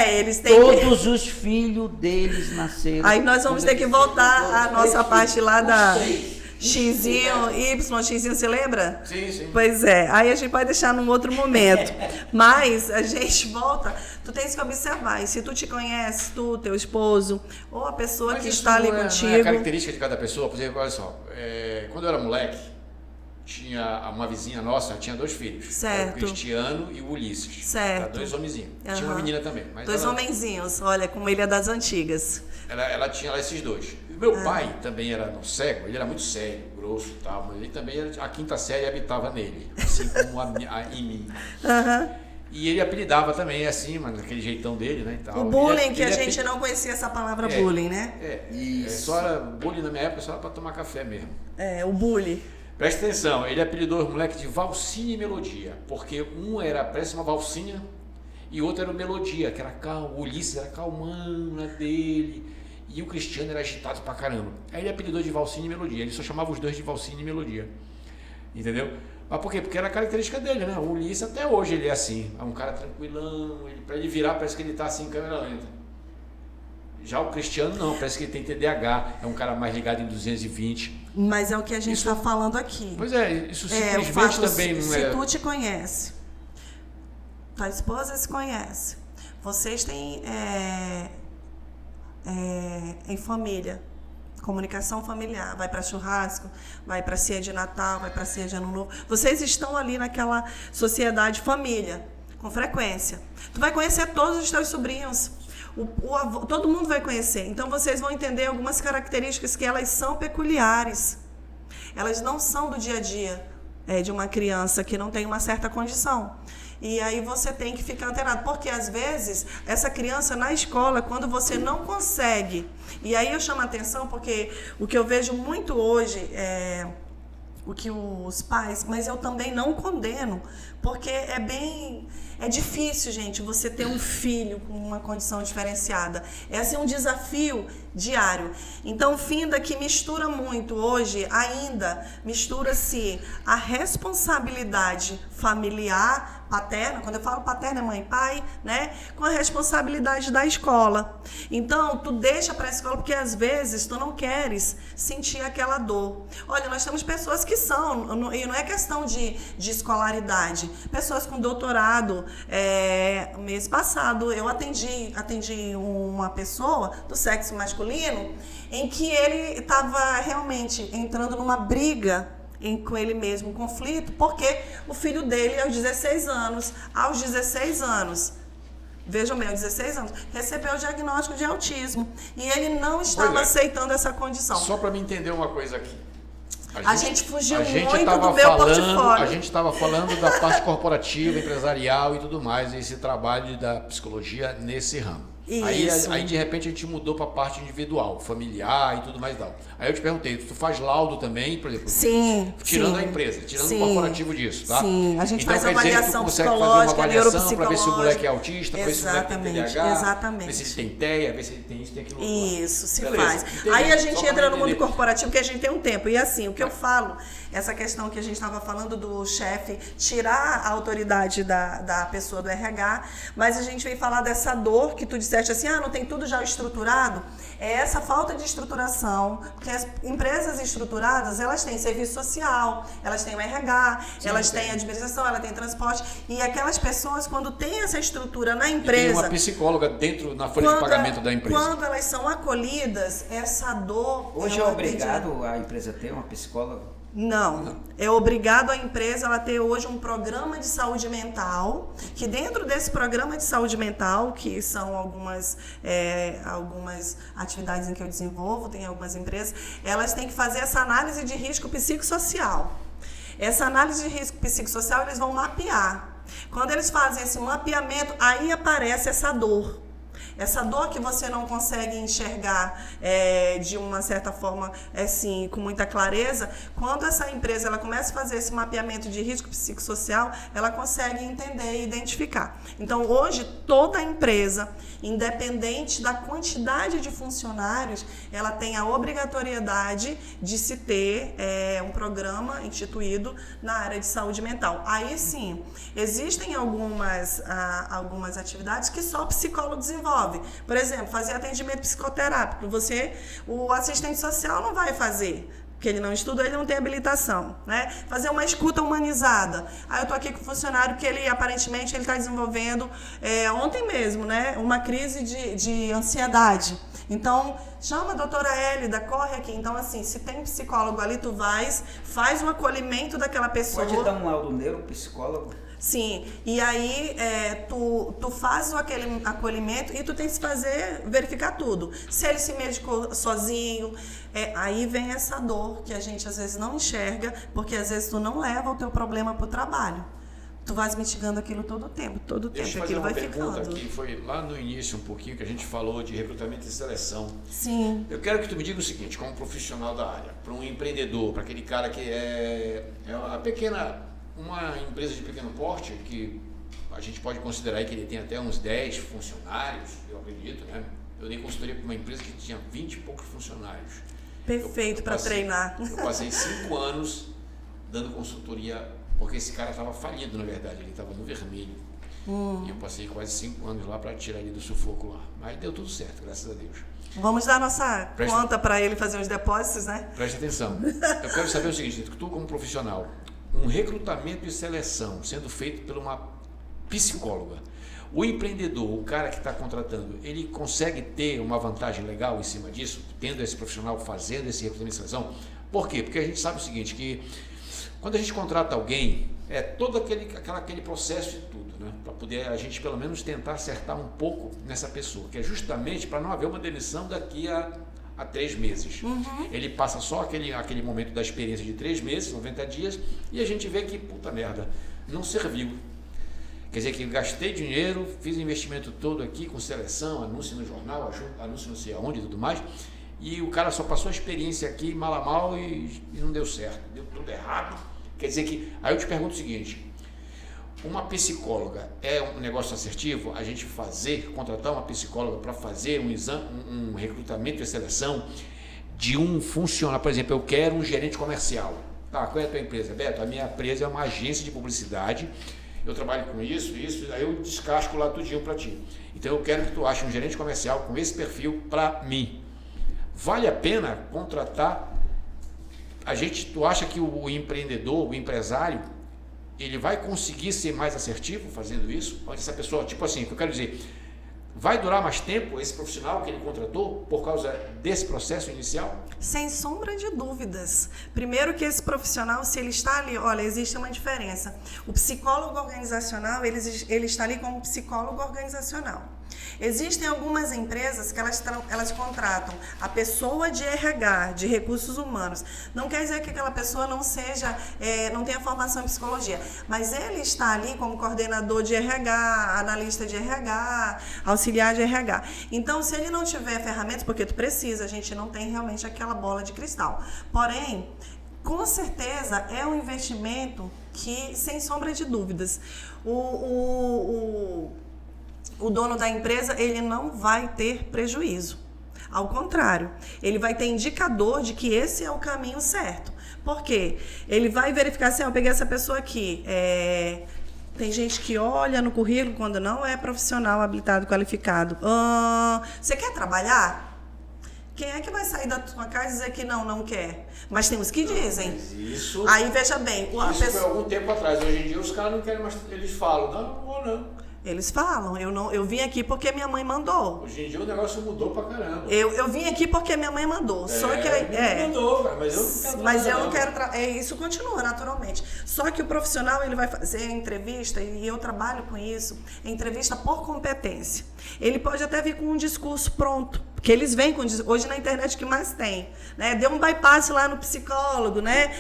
S1: Eles têm
S3: todos os filhos deles nasceram.
S1: Aí nós vamos ter que voltar à nossa parte lá da
S3: três.
S1: Xzinho, Y, Xzinho, você lembra?
S2: Sim, sim.
S1: Pois é, aí a gente pode deixar num outro momento. Mas a gente volta, tu tens que observar. E se tu te conheces, tu, teu esposo, ou a pessoa que está ali contigo.
S2: Não é a característica de cada pessoa. Por exemplo, olha só, quando eu era moleque, tinha uma vizinha nossa, tinha 2 filhos.
S1: Certo.
S2: O Cristiano e o Ulisses.
S1: Certo.
S2: Era 2 homenzinhos. Tinha uma menina também. Mas
S1: 2
S2: ela,
S1: homenzinhos, olha, como ele é das antigas.
S2: Ela tinha lá esses 2. E meu pai também era cego, ele era muito sério, grosso e tal, mas ele também era, a 5ª série habitava nele, assim como em mim. E ele apelidava também assim, mas daquele jeitão dele, né? E tal.
S1: O bullying, que a gente não conhecia essa palavra bullying, né?
S2: Só era bullying na minha época, só era para tomar café mesmo.
S1: O bullying.
S2: Presta atenção, ele apelidou os moleques de Valsinha e Melodia, porque um era, parece uma valsinha, e o outro era o Melodia, que era calmo, o Ulisses era calmão na dele, e o Cristiano era agitado pra caramba. Aí ele apelidou de Valsinha e Melodia, ele só chamava os 2 de Valsinha e Melodia, entendeu? Mas por quê? Porque era a característica dele, né? O Ulisses até hoje ele é assim, é um cara tranquilão, pra ele virar parece que ele tá assim em câmera lenta. Já o Cristiano não, parece que ele tem TDAH, é um cara mais ligado em 220.
S1: Mas é o que a gente está falando aqui.
S2: Pois é, isso simplesmente também não é...
S1: Se tu te conhece, tua esposa se conhece, vocês têm em família, comunicação familiar, vai para churrasco, vai para ceia de Natal, vai para ceia de Ano Novo, vocês estão ali naquela sociedade família, com frequência. Tu vai conhecer todos os teus sobrinhos. O avô, todo mundo vai conhecer. Então, vocês vão entender algumas características que elas são peculiares. Elas não são do dia a dia de uma criança que não tem uma certa condição. E aí você tem que ficar antenado. Porque, às vezes, essa criança na escola, quando você não consegue... E aí eu chamo a atenção porque o que eu vejo muito hoje é... o que os pais... Mas eu também não condeno. Porque é difícil, gente, você ter um filho com uma condição diferenciada. É assim um desafio diário. Então, finda que mistura muito hoje, ainda mistura-se a responsabilidade familiar, paterna, quando eu falo paterna é mãe e pai, né, com a responsabilidade da escola. Então, tu deixa para a escola porque às vezes tu não queres sentir aquela dor. Olha, nós temos pessoas que são, e não é questão de escolaridade, pessoas com doutorado. Mês passado eu atendi uma pessoa do sexo masculino em que ele estava realmente entrando numa briga com ele mesmo, um conflito, porque o filho dele aos 16 anos, vejam bem, aos 16 anos, recebeu o diagnóstico de autismo e ele não estava aceitando essa condição.
S2: Só para me entender uma coisa aqui.
S1: A gente fugiu muito do meu portfólio.
S2: A gente estava falando da parte corporativa, empresarial e tudo mais, esse trabalho da psicologia nesse ramo. Aí de repente a gente mudou para a parte individual, familiar e tudo mais e tal. Aí eu te perguntei, tu faz laudo também, por exemplo?
S1: Sim.
S2: Tirando a empresa, tirando o corporativo disso, tá?
S1: Sim, a gente
S2: então,
S1: faz avaliação psicológica, neuropsicológica.
S2: Para ver se o moleque é autista, para ver se o moleque tem TDAH,
S1: exatamente.
S2: ver se ele tem TEA, ver se ele tem isso, tem aquilo.
S1: Isso, se
S2: beleza,
S1: faz.
S2: entendi.
S1: Aí a gente entra no mundo corporativo, que a gente tem um tempo. E assim, o que eu falo, essa questão que a gente estava falando do chefe tirar a autoridade da pessoa do RH, mas a gente vem falar dessa dor que tu disseste disseste assim, não tem tudo já estruturado, é essa falta de estruturação, porque as empresas estruturadas, elas têm serviço social, elas têm o RH, elas têm administração, elas têm transporte, e aquelas pessoas, quando tem essa estrutura na empresa...
S2: E tem uma psicóloga dentro, na folha de pagamento da empresa.
S1: Quando elas são acolhidas, essa dor...
S3: Hoje é obrigado a empresa ter uma psicóloga?
S1: Não, é obrigado a empresa ela ter hoje um programa de saúde mental, que dentro desse programa de saúde mental, que são algumas atividades em que eu desenvolvo, tem algumas empresas, elas têm que fazer essa análise de risco psicossocial. Essa análise de risco psicossocial eles vão mapear. Quando eles fazem esse mapeamento, aí aparece essa dor. Essa dor que você não consegue enxergar de uma certa forma, assim, com muita clareza, quando essa empresa ela começa a fazer esse mapeamento de risco psicossocial, ela consegue entender e identificar. Então, hoje, toda empresa, independente da quantidade de funcionários, ela tem a obrigatoriedade de se ter um programa instituído na área de saúde mental. Aí, sim, existem algumas atividades que só o psicólogo desenvolve. Por exemplo, fazer atendimento psicoterápico. O assistente social não vai fazer, porque ele não estuda, ele não tem habilitação, né? Fazer uma escuta humanizada. Eu estou aqui com um funcionário que ele aparentemente ele está desenvolvendo, ontem mesmo, né, uma crise de ansiedade. Então, chama a doutora Hélida, corre aqui. Então, assim, se tem psicólogo ali, tu faz um acolhimento daquela pessoa.
S3: Pode dar um laudo neuropsicólogo?
S1: Sim, e aí tu faz aquele acolhimento e tu tem que verificar tudo. Se ele se medicou sozinho, aí vem essa dor que a gente às vezes não enxerga, porque às vezes tu não leva o teu problema para o trabalho. Tu vais mitigando aquilo todo o tempo aquilo vai ficando. Deixa eu fazer uma pergunta
S2: que foi lá no início um pouquinho que a gente falou de recrutamento e seleção.
S1: Sim.
S2: Eu quero que tu me diga o seguinte, como profissional da área, para um empreendedor, para aquele cara que uma empresa de pequeno porte, que a gente pode considerar que ele tem até uns 10 funcionários, eu acredito, né? Eu dei consultoria para uma empresa que tinha 20 e poucos funcionários.
S1: Perfeito para treinar.
S2: Eu passei 5 anos dando consultoria, porque esse cara estava falido, na verdade, ele estava no vermelho. E eu passei quase 5 anos lá para tirar ele do sufoco lá. Mas deu tudo certo, graças a Deus.
S1: Vamos dar nossa conta para ele fazer os depósitos, né?
S2: Preste atenção. Eu quero saber o seguinte, tu como profissional, um recrutamento e seleção sendo feito por uma psicóloga, o empreendedor, o cara que está contratando, ele consegue ter uma vantagem legal em cima disso, tendo esse profissional fazendo esse recrutamento e seleção? Por quê? Porque a gente sabe o seguinte, que quando a gente contrata alguém, é todo aquele processo de tudo, né? Para poder a gente pelo menos tentar acertar um pouco nessa pessoa, que é justamente para não haver uma demissão daqui a 3 meses. Ele passa só aquele momento da experiência de 3 meses, 90 dias, e a gente vê que, puta merda, não serviu. Quer dizer que gastei dinheiro, fiz o investimento todo aqui com seleção, anúncio no jornal, anúncio não sei aonde e tudo mais, e o cara só passou a experiência aqui, mal a mal, e não deu certo, deu tudo errado. Quer dizer que, aí eu te pergunto o seguinte, uma psicóloga é um negócio assertivo? A gente contratar uma psicóloga para fazer um recrutamento e seleção de um funcionário, por exemplo, eu quero um gerente comercial. Tá, qual é a tua empresa? Beto, a minha empresa é uma agência de publicidade, eu trabalho com isso, aí eu descasco lá tudinho para ti. Então eu quero que tu ache um gerente comercial com esse perfil para mim. Vale a pena contratar? Tu acha que o empreendedor, o empresário, ele vai conseguir ser mais assertivo fazendo isso? Onde essa pessoa, tipo assim, o que eu quero dizer, vai durar mais tempo esse profissional que ele contratou por causa desse processo inicial?
S1: Sem sombra de dúvidas. Primeiro que esse profissional, se ele está ali, olha, existe uma diferença. O psicólogo organizacional, ele está ali como psicólogo organizacional. Existem algumas empresas que elas contratam a pessoa de RH, de recursos humanos. Não quer dizer que aquela pessoa não tenha formação em psicologia, mas ele está ali como coordenador de RH, analista de RH, auxiliar de RH. Então, se ele não tiver ferramentas, porque tu precisa, a gente não tem realmente aquela bola de cristal. Porém, com certeza é um investimento que, sem sombra de dúvidas, o dono da empresa, ele não vai ter prejuízo. Ao contrário, ele vai ter indicador de que esse é o caminho certo. Por quê? Ele vai verificar assim, eu peguei essa pessoa aqui, Tem gente que olha no currículo quando não é profissional habilitado, qualificado. Você quer trabalhar? Quem é que vai sair da tua casa e dizer que não quer? Mas tem os que dizem.
S2: Isso,
S1: aí veja bem.
S2: Isso foi algum tempo atrás. Hoje em dia os caras não querem mais. Eles falam, não vou não.
S1: Eles falam, eu vim aqui porque minha mãe mandou.
S2: Hoje em dia o negócio mudou pra caramba.
S1: Eu vim aqui porque minha mãe mandou. Só que
S2: mudou, cara, mas eu não quero
S1: isso continua naturalmente. Só que o profissional ele vai fazer entrevista, e eu trabalho com isso, entrevista por competência. Ele pode até vir com um discurso pronto, porque eles vêm com hoje na internet o que mais tem, né? Dê um bypass lá no psicólogo, né?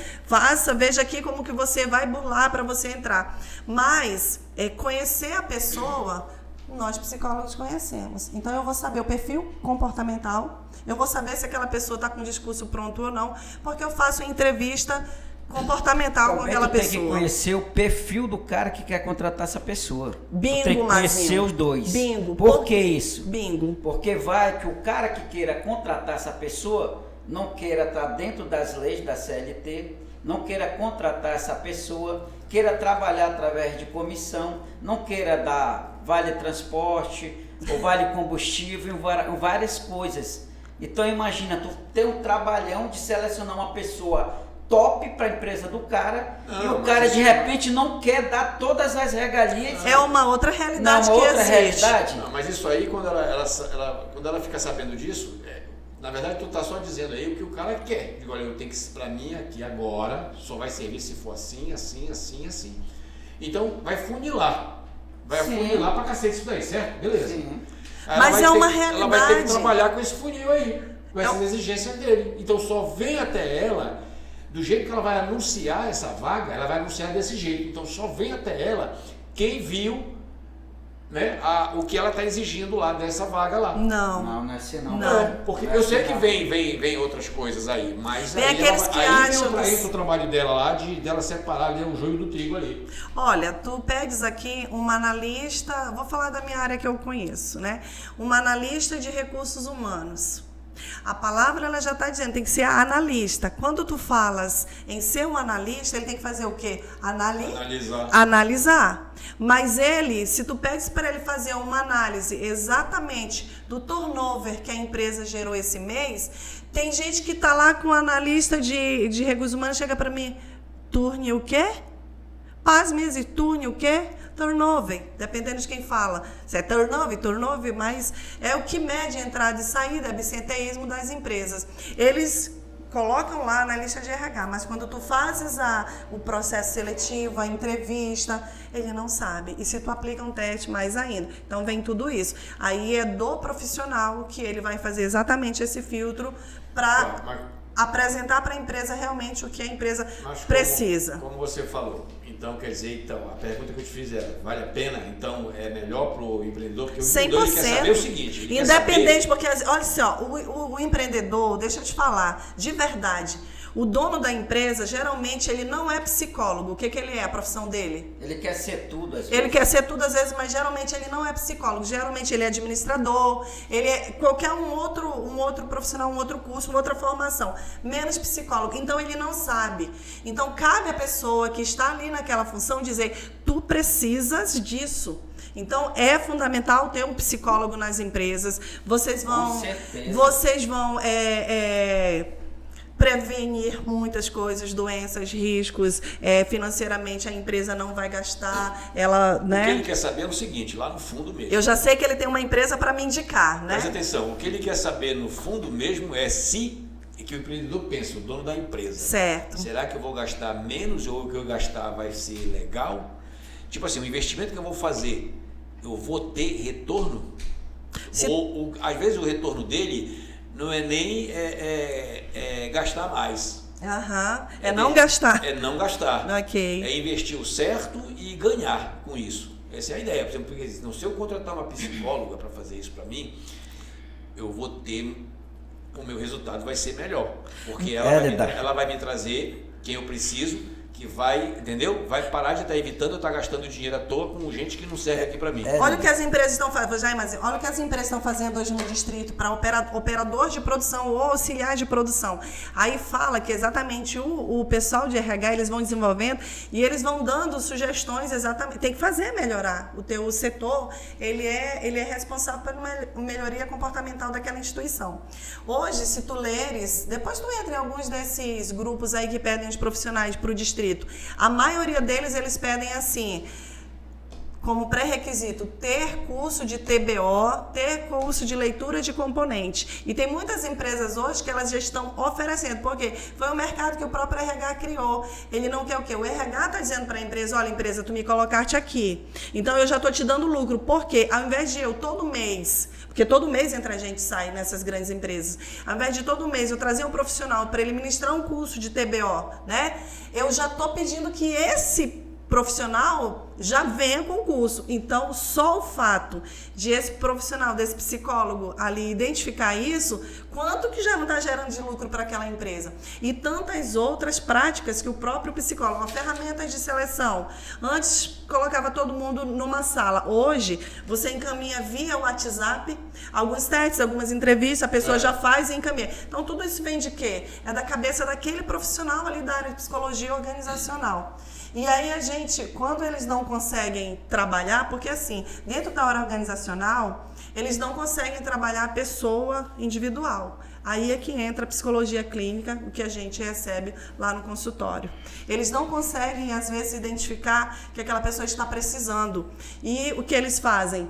S1: Veja aqui como que você vai burlar para você entrar. Mas conhecer a pessoa, nós psicólogos conhecemos. Então eu vou saber o perfil comportamental, eu vou saber se aquela pessoa está com o discurso pronto ou não, porque eu faço entrevista comportamental com aquela pessoa.
S3: Tem que conhecer o perfil do cara que quer contratar essa pessoa.
S1: Bingo,
S3: tem que conhecer os dois.
S1: Bingo.
S3: Por que isso?
S1: Bingo.
S3: Porque vai que o cara que queira contratar essa pessoa não queira estar dentro das leis da CLT, não queira contratar essa pessoa, queira trabalhar através de comissão, não queira dar vale transporte ou vale combustível, várias coisas. Então imagina, tu ter um trabalhão de selecionar uma pessoa top para a empresa do cara, e o cara de repente não quer dar todas as regalias.
S1: É uma outra realidade
S3: não,
S1: que
S3: outra
S1: existe.
S3: Realidade.
S2: Não, mas isso aí, quando ela fica sabendo disso, na verdade tu tá só dizendo aí o que o cara quer. Digo, olha, eu tenho que, pra mim aqui agora, só vai servir se for assim, assim, assim, assim. Então vai funilar. Vai funilar pra cacete isso daí, certo? Beleza.
S3: Sim.
S1: Mas é uma realidade.
S2: Ela vai ter que trabalhar com esse funil aí, com essa exigência dele. Então só vem até ela. Do jeito que ela vai anunciar essa vaga, ela vai anunciar desse jeito. Então só vem até ela quem viu, né, o que ela está exigindo lá dessa vaga lá.
S3: Não é assim não.
S2: Porque eu sei que vem outras coisas aí, mas
S1: vem
S2: aí
S1: aqueles que acham
S2: entra o trabalho dela lá, dela separar ali o joio do trigo ali.
S1: Olha, tu pedes aqui uma analista, vou falar da minha área que eu conheço, né? Uma analista de recursos humanos. A palavra ela já está dizendo, tem que ser analista. Quando tu falas em ser um analista, ele tem que fazer o quê? Analisar. Mas ele, se tu pedes para ele fazer uma análise exatamente do turnover que a empresa gerou esse mês, tem gente que está lá com analista de recursos humanos, chega para mim, turne o quê? Pasme, turne o quê? Turnover, dependendo de quem fala. Se é turnover, mas é o que mede a entrada e saída, é absenteísmo das empresas. Eles colocam lá na lista de RH, mas quando tu fazes o processo seletivo, a entrevista, ele não sabe. E se tu aplica um teste, mais ainda. Então vem tudo isso. Aí é do profissional que ele vai fazer exatamente esse filtro para apresentar para a empresa realmente o que a empresa precisa.
S2: Como você falou. Então, quer dizer, a pergunta que eu te fiz é, vale a pena? Então, é melhor para o empreendedor? Porque o empreendedor ele quer saber o seguinte...
S1: Independente, porque, olha só, o empreendedor, deixa eu te falar, de verdade, o dono da empresa, geralmente, ele não é psicólogo. O que ele é, a profissão dele?
S3: Ele quer ser tudo, às vezes.
S1: Ele quer ser tudo, às vezes, mas geralmente ele não é psicólogo. Geralmente ele é administrador, ele é qualquer um outro profissional, um outro curso, uma outra formação. Menos psicólogo. Então, ele não sabe. Então, cabe à pessoa que está ali naquela função dizer, tu precisas disso. Então, é fundamental ter um psicólogo nas empresas. Vocês vão prevenir muitas coisas, doenças, riscos, financeiramente a empresa não vai gastar, ela, né?
S2: O que ele quer saber é o seguinte, lá no fundo mesmo.
S1: Eu já sei que ele tem uma empresa para me indicar, né?
S2: Presta atenção, o que ele quer saber no fundo mesmo é que o empreendedor pensa, o dono da empresa.
S1: Certo.
S2: Será que eu vou gastar menos ou o que eu gastar vai ser legal? Tipo assim, o investimento que eu vou fazer, eu vou ter retorno? Ou às vezes o retorno dele não é nem gastar mais.
S1: Não gastar.
S2: É não gastar.
S1: Ok.
S2: É investir o certo e ganhar com isso. Essa é a ideia. Por exemplo, porque, se eu contratar uma psicóloga para fazer isso para mim, eu vou ter... O meu resultado vai ser melhor. Porque ela vai me trazer quem eu preciso que vai, entendeu? Vai parar de estar evitando eu estar gastando dinheiro à toa com gente que não serve aqui para mim.
S1: Olha o que as empresas estão fazendo, olha o que as empresas estão fazendo hoje no distrito para operador de produção ou auxiliar de produção. Aí fala que exatamente o pessoal de RH, eles vão desenvolvendo e eles vão dando sugestões exatamente. Tem que fazer melhorar. O teu setor, ele é responsável pela melhoria comportamental daquela instituição. Hoje, se tu leres, depois tu entra em alguns desses grupos aí que pedem os profissionais para o distrito, a maioria deles, eles pedem assim, como pré-requisito, ter curso de TBO, ter curso de leitura de componente. E tem muitas empresas hoje que elas já estão oferecendo, porque foi um mercado que o próprio RH criou. Ele não quer o quê? O RH está dizendo para a empresa, olha, empresa, tu me colocaste aqui, então eu já estou te dando lucro, porque ao invés de eu todo mês, porque todo mês entra gente e sai nessas grandes empresas, ao invés de todo mês eu trazer um profissional para ele ministrar um curso de TBO, né? Eu já estou pedindo que esse profissional já venha com o curso. Então, só o fato de esse profissional, desse psicólogo ali identificar isso, quanto que já não está gerando de lucro para aquela empresa? E tantas outras práticas que o próprio psicólogo, ferramentas de seleção. Antes, colocava todo mundo numa sala. Hoje, você encaminha via WhatsApp, alguns testes, algumas entrevistas, a pessoa já faz e encaminha. Então, tudo isso vem de quê? É da cabeça daquele profissional ali da área de psicologia organizacional. E aí a gente, quando eles não conseguem trabalhar, porque assim, dentro da área organizacional, eles não conseguem trabalhar a pessoa individual. Aí é que entra a psicologia clínica, o que a gente recebe lá no consultório. Eles não conseguem, às vezes, identificar que aquela pessoa está precisando. E o que eles fazem?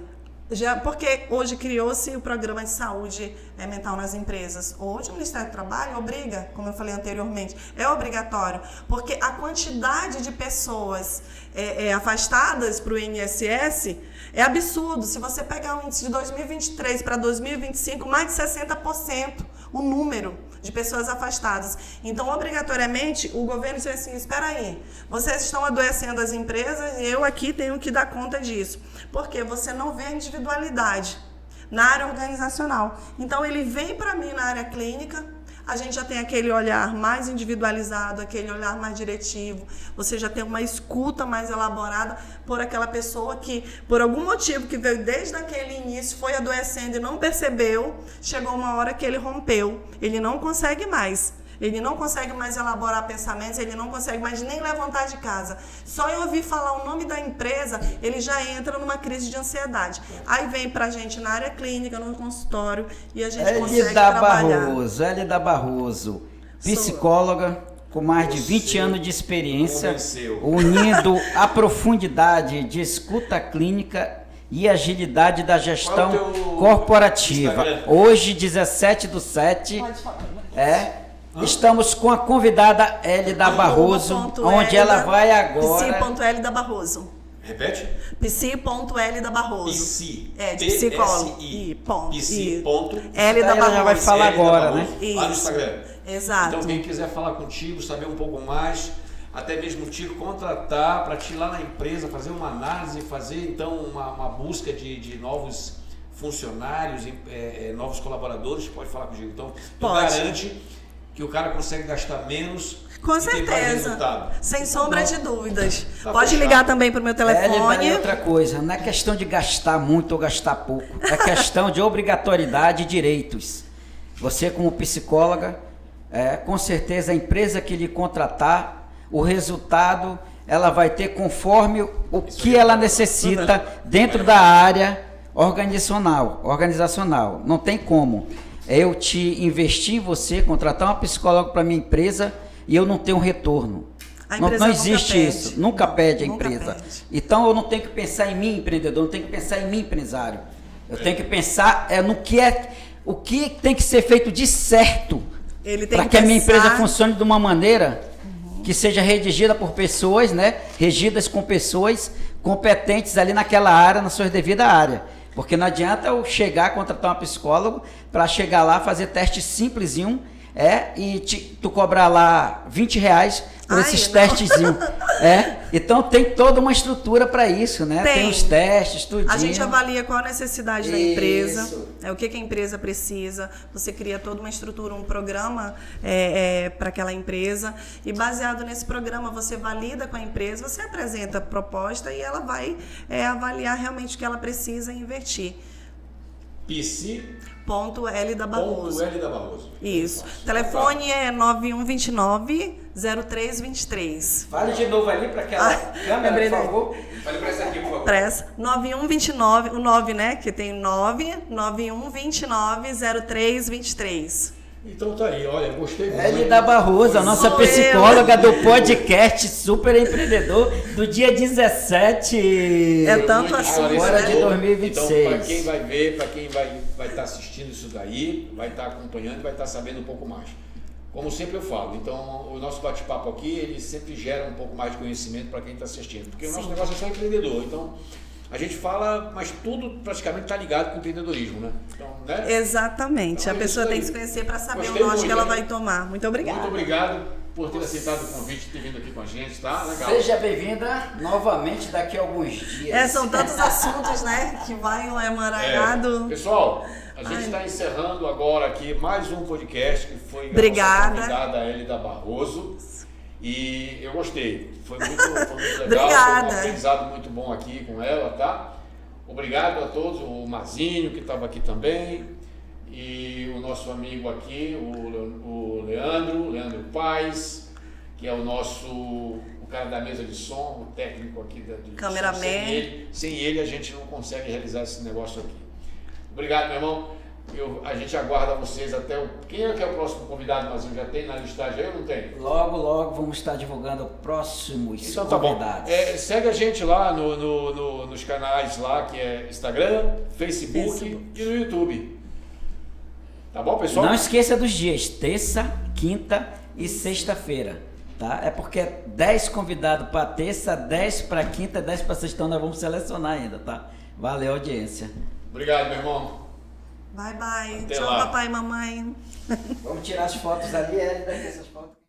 S1: Porque hoje criou-se o programa de saúde mental nas empresas. Hoje o Ministério do Trabalho obriga, como eu falei anteriormente, é obrigatório, porque a quantidade de pessoas afastadas para o INSS é absurdo. Se você pegar o índice de 2023 para 2025, mais de 60% o número de pessoas afastadas. Então, obrigatoriamente, o governo diz assim, espera aí, vocês estão adoecendo as empresas e eu aqui tenho que dar conta disso. Porque você não vê a individualidade na área organizacional. Então, ele vem para mim na área clínica, a gente já tem aquele olhar mais individualizado, aquele olhar mais diretivo, você já tem uma escuta mais elaborada por aquela pessoa que, por algum motivo que veio desde aquele início, foi adoecendo e não percebeu, chegou uma hora que ele rompeu, ele não consegue mais. Ele não consegue mais elaborar pensamentos, ele não consegue mais nem levantar de casa. Só eu ouvir falar o nome da empresa, ele já entra numa crise de ansiedade. Aí vem pra gente na área clínica, no consultório, e a gente consegue trabalhar.
S3: Elida Barroso, psicóloga com mais de 20 anos de experiência, unindo a profundidade de escuta clínica e agilidade da gestão corporativa. Hoje, 17/7,
S1: Pode falar.
S3: Estamos com a convidada Elida Barroso, onde ela vai agora...
S1: Psi.Elida Barroso.
S2: Repete?
S1: Psi.Elida Barroso.
S2: Psi.
S1: De psicólogo.
S2: Elida
S3: Barroso. Ela já vai falar agora, né?
S2: Lá no Instagram.
S1: Exato.
S2: Então, quem quiser falar contigo, saber um pouco mais, até mesmo te contratar para te ir lá na empresa, fazer uma análise, fazer então uma busca de novos funcionários, novos colaboradores, pode falar contigo. Então, tu garante que o cara consegue gastar menos.
S1: Com
S2: e
S1: certeza,
S2: ter mais resultado.
S1: Sem sombra de dúvidas.
S2: Tá
S1: Pode
S2: fechado.
S1: ligar também para o meu telefone.
S3: E outra coisa, não é questão de gastar muito ou gastar pouco, é questão de obrigatoriedade e direitos. Você como psicóloga, com certeza a empresa que lhe contratar, o resultado ela vai ter conforme o que ela necessita dentro da área organizacional. Não tem como eu te investir em você, contratar uma psicóloga para minha empresa e eu não tenho retorno. Não existe isso, nunca pede a empresa. Então eu não tenho que pensar em mim, empreendedor, não tenho que pensar em mim, empresário. Eu tenho que pensar o que tem que ser feito de certo para que a minha empresa funcione de uma maneira que seja redigida por pessoas, regidas com pessoas competentes ali naquela área, na sua devida área. Porque não adianta eu chegar, contratar um psicólogo para chegar lá, fazer teste simplesinho, e tu cobrar lá R$20 por
S1: Ai,
S3: esses
S1: não.
S3: testezinhos. Então tem toda uma estrutura para isso, né? Tem os testes, tudinho.
S1: A gente avalia qual a necessidade da
S3: Isso.
S1: empresa, o que a empresa precisa. Você cria toda uma estrutura, um programa para aquela empresa. E baseado nesse programa, você valida com a empresa, você apresenta a proposta e ela vai avaliar realmente o que ela precisa investir.
S2: Psi.L
S1: L da Barroso. Isso.
S2: Fácil.
S1: Telefone é 9129-0323.
S3: Fale de novo ali para aquela câmera, por favor.
S2: Fale para essa aqui, por favor.
S1: Pressa. 9129, o 9, né? Que tem 9129-0323.
S2: Então tá aí, olha, gostei muito.
S3: Elida Barroso, a nossa
S1: Sou
S3: psicóloga do podcast Super Empreendedor do dia 17
S1: É tanto assim,
S3: agora
S1: né?
S3: de 2026.
S2: Então, para quem vai ver, para quem vai estar assistindo isso daí, vai estar acompanhando, vai estar sabendo um pouco mais. Como sempre eu falo, então o nosso bate-papo aqui, ele sempre gera um pouco mais de conhecimento para quem está assistindo, porque o nosso negócio é só empreendedor, então a gente fala, mas tudo praticamente está ligado com o empreendedorismo, né? Então, né?
S1: Exatamente.
S2: Então,
S1: a pessoa
S2: isso
S1: tem
S2: aí.
S1: que se conhecer para saber
S2: Gostei
S1: o norte
S2: muito,
S1: que ela
S2: hein?
S1: vai tomar. Muito obrigada.
S2: Muito obrigado por ter aceitado o convite e ter vindo aqui com a gente, tá? Legal.
S3: Seja bem-vinda novamente daqui a alguns dias.
S1: São tantos assuntos, né? Que vai um emaranhado.
S2: Pessoal, a gente está encerrando agora aqui mais um podcast que foi
S1: Obrigada.
S2: a nossa convidada Elida Barroso. E eu gostei. Foi muito legal.
S1: Obrigada.
S2: Foi um aprendizado muito bom aqui com ela, tá? Obrigado a todos, o Mazinho que estava aqui também, e o nosso amigo aqui, o Leandro Paes, que é o cara da mesa de som, o técnico aqui de
S1: Cameraman.
S2: som. Sem ele a gente não consegue realizar esse negócio aqui. Obrigado, meu irmão. A gente aguarda vocês até o... Quem é que é o próximo convidado, Mazinho? Já tem na listagem aí ou não tem?
S3: Logo vamos estar divulgando próximos
S2: Então tá bom.
S3: convidados.
S2: Segue a gente lá nos canais lá, que é Instagram, Facebook e no YouTube. Tá bom, pessoal?
S3: Não esqueça dos dias, terça, quinta e sexta-feira. Tá? É porque é 10 convidados para terça, 10 para quinta, 10 para sexta, então nós vamos selecionar ainda, tá? Valeu, audiência.
S2: Obrigado, meu irmão.
S1: Bye, bye.
S2: Até
S1: Tchau,
S2: lá.
S1: papai e mamãe.
S3: Vamos tirar as fotos ali, Elida, essas fotos.